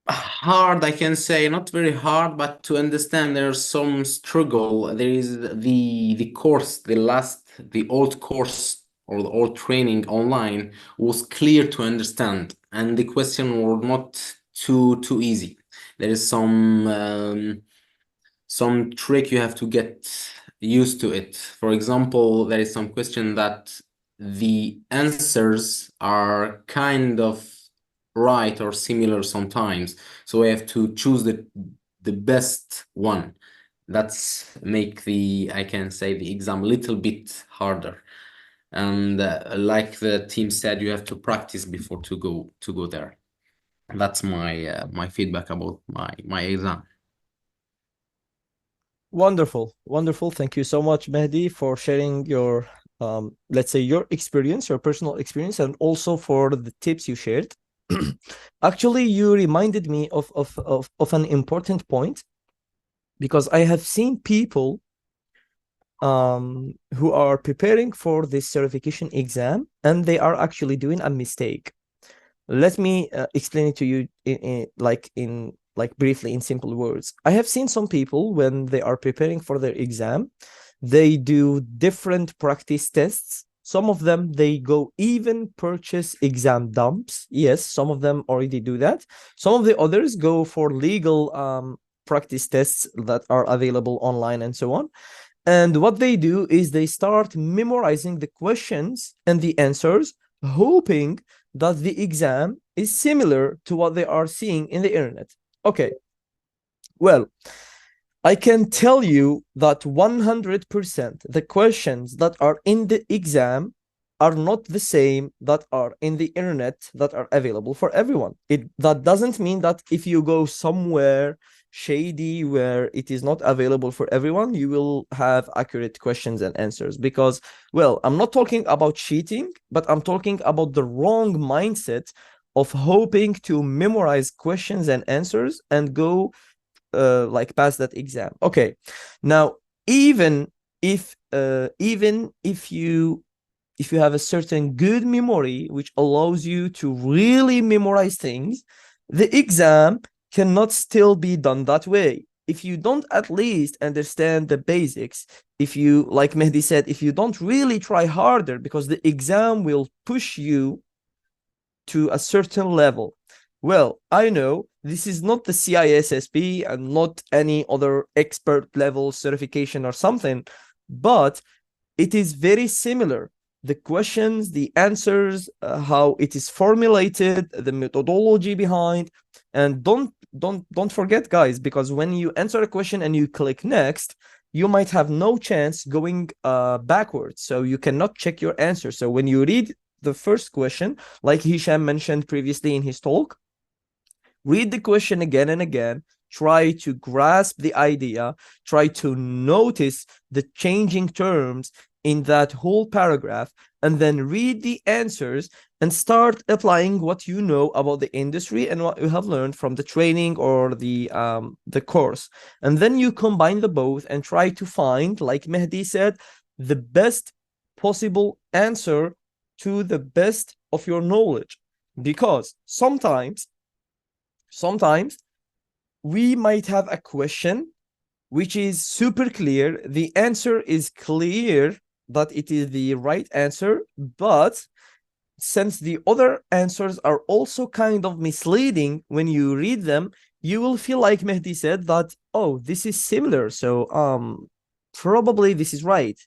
hard, I can say, not very hard, but to understand there's some struggle. There is the course, the old course or the old training online was clear to understand, and the question were not too easy. There is some trick you have to get used to it. For example, there is some question that the answers are kind of right or similar sometimes, so we have to choose the best one. That's make I can say, the exam a little bit harder. And like the team said, you have to practice before to go there. That's my feedback about my exam. Wonderful, wonderful. Thank you so much, Mehdi, for sharing your let's say your experience, your personal experience, and also for the tips you shared. Actually, you reminded me of an important point, because I have seen people who are preparing for this certification exam, and they are actually doing a mistake. Let me explain it to you in briefly, in simple words. I have seen some people, when they are preparing for their exam, they do different practice tests. Some of them, they go even purchase exam dumps. Yes, some of them already do that. Some of the others go for legal practice tests that are available online and so on. And what they do is they start memorizing the questions and the answers, hoping that the exam is similar to what they are seeing in the internet. Okay, well, I can tell you that 100% the questions that are in the exam are not the same that are in the internet that are available for everyone. That doesn't mean that if you go somewhere shady where it is not available for everyone, you will have accurate questions and answers. Because, well, I'm not talking about cheating, but I'm talking about the wrong mindset of hoping to memorize questions and answers and go pass that exam. Okay, now even if you have a certain good memory which allows you to really memorize things, the exam cannot still be done that way. If you don't at least understand the basics, if you, like Mehdi said, if you don't really try harder, because the exam will push you to a certain level. Well, I know this is not the CISSP and not any other expert level certification or something, but it is very similar. The questions, the answers, how it is formulated, the methodology behind. And don't forget, guys, because when you answer a question and you click next, you might have no chance going backwards, so you cannot check your answer. So when you read the first question, like Hichem mentioned previously in his talk, read the question again and again, try to grasp the idea, try to notice the changing terms in that whole paragraph, and then read the answers and start applying what you know about the industry and what you have learned from the training or the course. And then you combine the both and try to find, like Mehdi said, the best possible answer to the best of your knowledge. Because sometimes we might have a question which is super clear, the answer is clear that it is the right answer, but since the other answers are also kind of misleading, when you read them, you will feel like Mehdi said that, oh, this is similar, so probably this is right.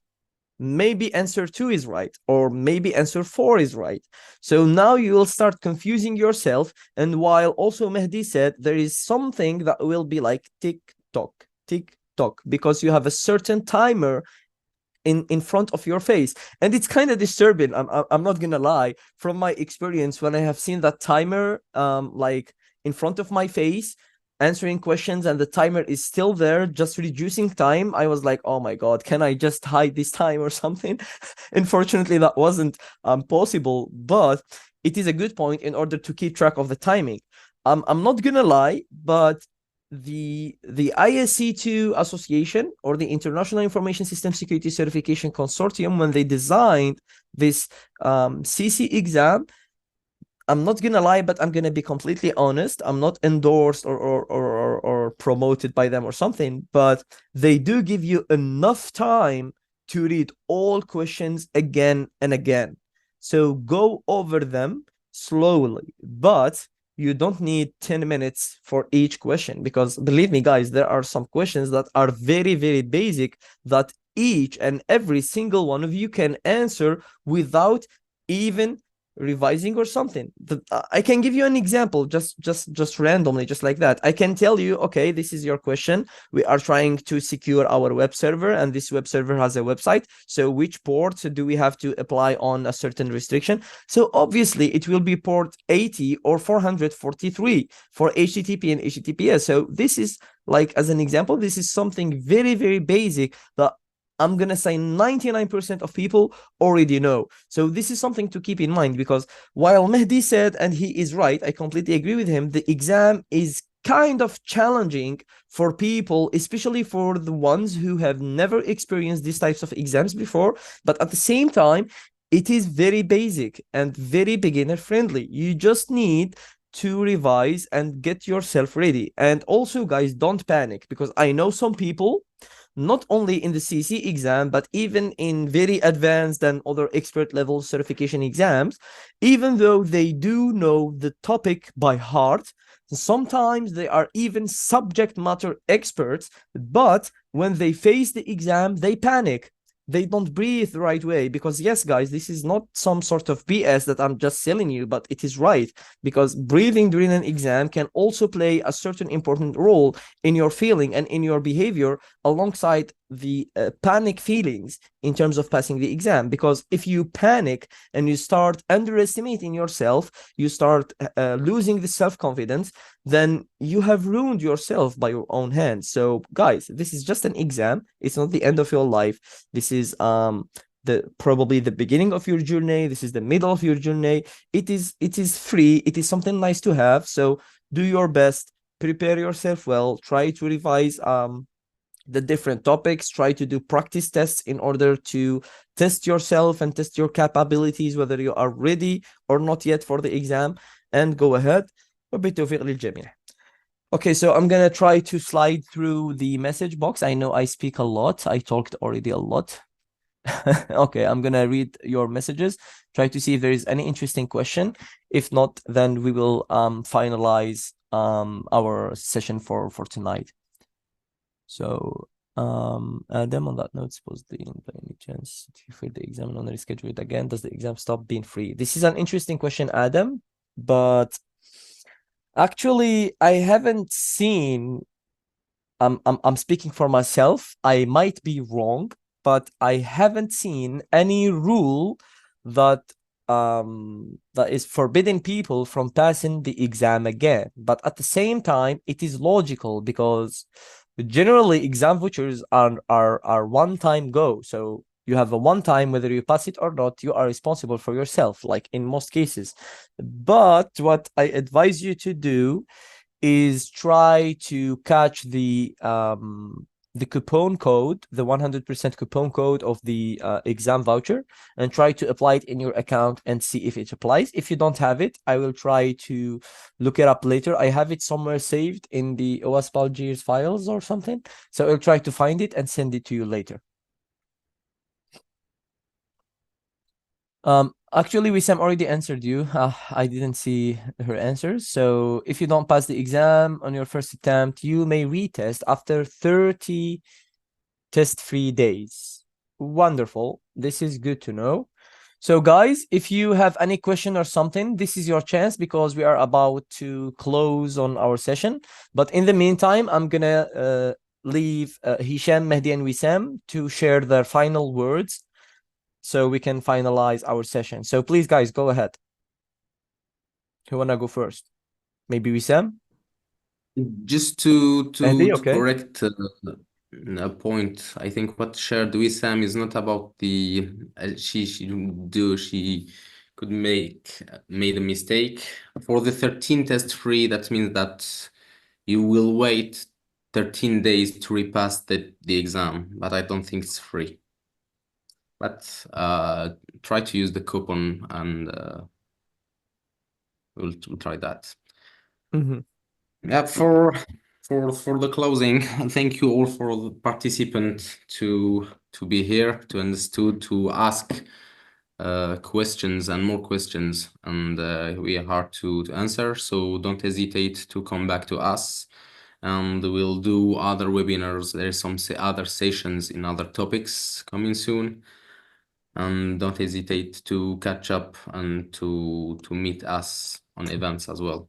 maybe answer 2 is right, or maybe answer 4 is right. So now you will start confusing yourself. And while also Mehdi said there is something that will be like tick tock, because you have a certain timer in front of your face, and it's kind of disturbing. I'm not gonna lie, from my experience, when I have seen that timer like in front of my face answering questions and the timer is still there just reducing time, I was like, oh my god, can I just hide this time or something? Unfortunately that wasn't possible, but it is a good point in order to keep track of the timing. I'm not gonna lie, but the ISC2 association, or the International Information System Security Certification Consortium, when they designed this CC exam, I'm not gonna lie, but I'm gonna be completely honest, I'm not endorsed or promoted by them or something, but they do give you enough time to read all questions again and again. So go over them slowly, but you don't need 10 minutes for each question, because believe me guys, there are some questions that are very, very basic that each and every single one of you can answer without even revising or something. I can give you an example just randomly, just like that. I can tell you, okay, this is your question. We are trying to secure our web server, and this web server has a website. So which port do we have to apply on a certain restriction? So obviously it will be port 80 or 443 for HTTP and HTTPS. So this is, like, as an example, this is something very, very basic that I'm gonna say 99% of people already know. So this is something to keep in mind, because while Mehdi said, and he is right, I completely agree with him, the exam is kind of challenging for people, especially for the ones who have never experienced these types of exams before. But at the same time, it is very basic and very beginner friendly. You just need to revise and get yourself ready. And also, guys, don't panic, because I know some people, not only in the CC exam, but even in very advanced and other expert level certification exams, even though they do know the topic by heart, sometimes they are even subject matter experts, but when they face the exam, they panic. They don't breathe the right way, because yes, guys, this is not some sort of BS that I'm just selling you, but it is right, because breathing during an exam can also play a certain important role in your feeling and in your behavior, alongside the panic feelings in terms of passing the exam. Because if you panic and you start underestimating yourself, you start losing the self-confidence, then you have ruined yourself by your own hands. So guys, this is just an exam. It's not the end of your life. This is probably the beginning of your journey. This is the middle of your journey. It is free. It is something nice to have. So do your best, prepare yourself well, try to revise the different topics, try to do practice tests in order to test yourself and test your capabilities, whether you are ready or not yet for the exam, and go ahead. Okay, so I'm gonna try to slide through the message box. I know I speak a lot, I talked already a lot. Okay, I'm gonna read your messages, try to see if there is any interesting question. If not, then we will finalize our session for tonight. So Adam, on that note, supposedly, by any chance, if the exam on reschedule it again, does the exam stop being free? This is an interesting question, Adam, but actually I haven't seen, I'm speaking for myself, I might be wrong, but I haven't seen any rule that that is forbidding people from passing the exam again. But at the same time, it is logical, because generally exam vouchers are one-time go. So you have a one time, whether you pass it or not, you are responsible for yourself, like in most cases. But what I advise you to do is try to catch the coupon code, the 100% coupon code of the exam voucher, and try to apply it in your account and see if it applies. If you don't have it, I will try to look it up later. I have it somewhere saved in the OWASP Algiers files or something, so I'll try to find it and send it to you later. Actually, Wissam already answered you. I didn't see her answers. So if you don't pass the exam on your first attempt, you may retest after 30 test-free days. Wonderful. This is good to know. So guys, if you have any question or something, this is your chance because we are about to close on our session. But in the meantime, I'm gonna leave Hichem, Mehdi, and Wissam to share their final words so we can finalize our session. So please, guys, go ahead. Who wanna go first? Maybe Wissam? Just to Mehdi, okay. correct a point, I think what shared Wissam is not about the she could made a mistake for the 13 test free. That means that you will wait 13 days to repass the exam, but I don't think it's free. But try to use the coupon and we'll try that. Yeah, for the closing, thank you all for the participants to be here, to understood, to ask questions and more questions, and we are hard to answer. So don't hesitate to come back to us, and we'll do other webinars. There's some other sessions in other topics coming soon, and don't hesitate to catch up and to meet us on events as well.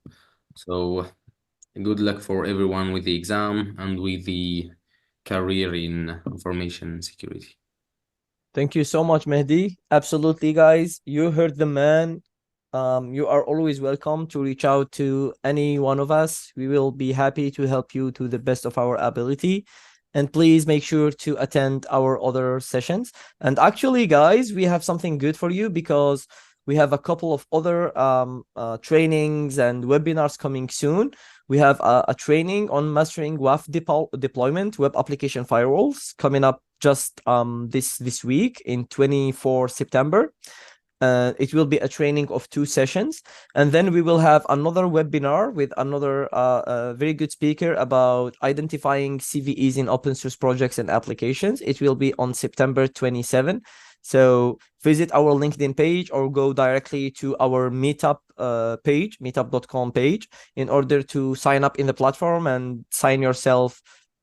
So good luck for everyone with the exam and with the career in information security. Thank you so much, Mehdi. Absolutely, guys. You heard the man. You are always welcome to reach out to any one of us. We will be happy to help you to the best of our ability. And please make sure to attend our other sessions. And actually, guys, we have something good for you because we have a couple of other trainings and webinars coming soon. We have a training on mastering WAF deployment, web application firewalls, coming up just this week in 24 September. It will be a training of 2 sessions, and then we will have another webinar with another very good speaker about identifying CVEs in open source projects and applications. It will be on September 27. So visit our LinkedIn page or go directly to our meetup page, meetup.com page, in order to sign up in the platform and sign yourself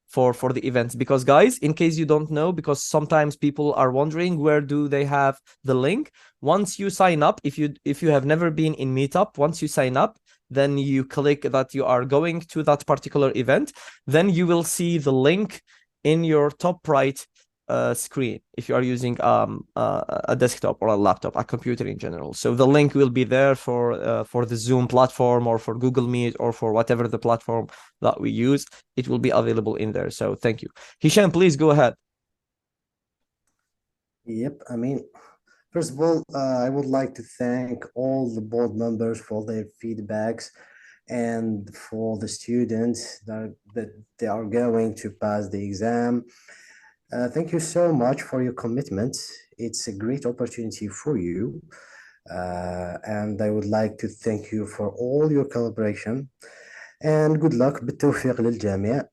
for the events. Because guys, in case you don't know, because sometimes people are wondering where do they have the link. Once you sign up, if you have never been in Meetup, once you sign up, then you click that you are going to that particular event, then you will see the link in your top right screen if you are using a desktop or a laptop, a computer in general. So the link will be there for the Zoom platform or for Google Meet or for whatever the platform that we use. It will be available in there. So thank you. Hichem, please go ahead. Yep, I mean, first of all, I would like to thank all the board members for their feedbacks and for the students that they are going to pass the exam. Thank you so much for your commitment. It's a great opportunity for you. And I would like to thank you for all your collaboration. And good luck. بالتوفيق للجميع.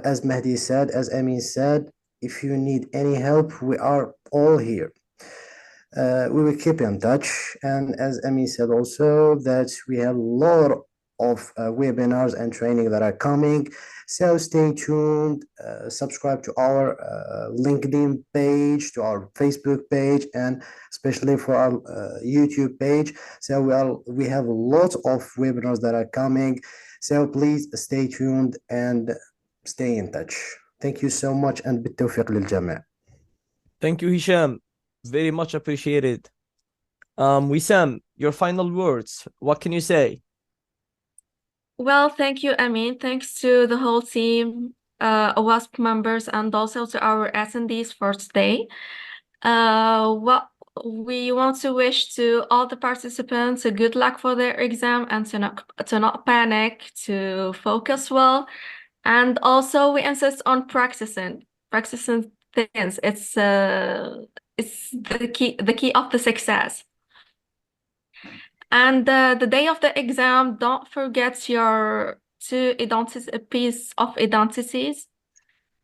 As Mehdi said, as Amine said, if you need any help, we are all here. We will keep in touch. And as Amine said also, that we have a lot of webinars and training that are coming. So stay tuned, subscribe to our LinkedIn page, to our Facebook page, and especially for our YouTube page. So we have a lot of webinars that are coming. So please stay tuned and stay in touch. Thank you so much, and بالتوفيق للجميع. Thank you, Hichem. Very much appreciated. Wissam, your final words. What can you say? Well, thank you, Amine. Thanks to the whole team, OWASP members, and also to our attendees for today. What we want to wish to all the participants a good luck for their exam and to not panic, to focus well, and also we insist on practicing things. It's the key of the success. And the day of the exam, don't forget your 2 piece of identities,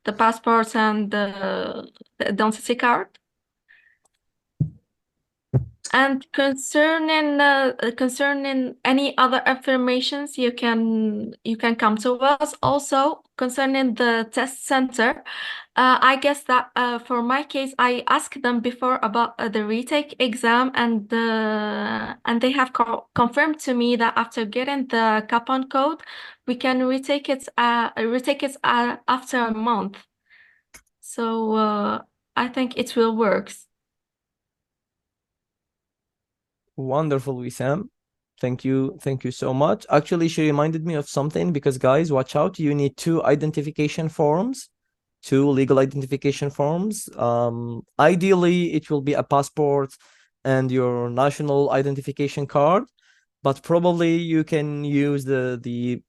the passport and the identity card. And concerning any other informations, you can come to us. Also, concerning the test center, I guess that for my case, I asked them before about the retake exam, and they have confirmed to me that after getting the coupon code, we can retake it after a month. So I think it will work. Wonderful, Wissam. Thank you so much. Actually, she reminded me of something, because guys, watch out, you need two legal identification forms. Ideally, it will be a passport and your national identification card, but probably you can use the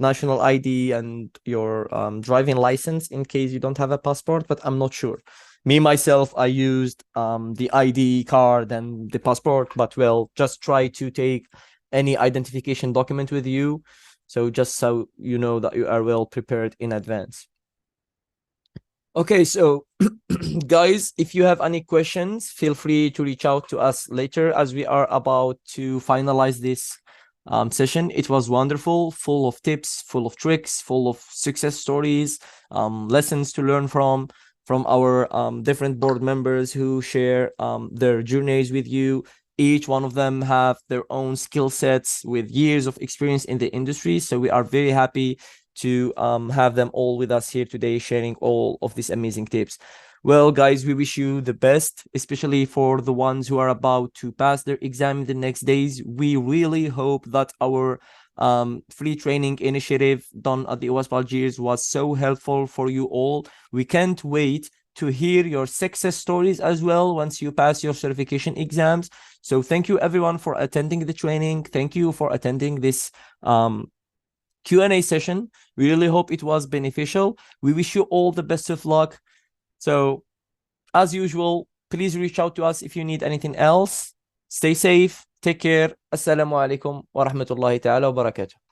national ID and your driving license in case you don't have a passport, but I'm not sure. Me, myself, I used the ID card and the passport, but well, just try to take any identification document with you. So just so you know that you are well prepared in advance. Okay, so guys, if you have any questions, feel free to reach out to us later, as we are about to finalize this session. It was wonderful, full of tips, full of tricks, full of success stories, lessons to learn from our different board members who share their journeys with you. Each one of them have their own skill sets with years of experience in the industry. So we are very happy to have them all with us here today, sharing all of these amazing tips. Well, guys, we wish you the best, especially for the ones who are about to pass their exam in the next days. We really hope that our free training initiative done at the OWASP Algiers was so helpful for you all. We can't wait to hear your success stories as well once you pass your certification exams. So thank you everyone for attending the training. Thank you for attending this Q&A session. We really hope it was beneficial. We wish you all the best of luck. So as usual, please reach out to us if you need anything else. Stay safe. Take care. Assalamu alaikum wa rahmatullahi ta'ala wa barakatuh.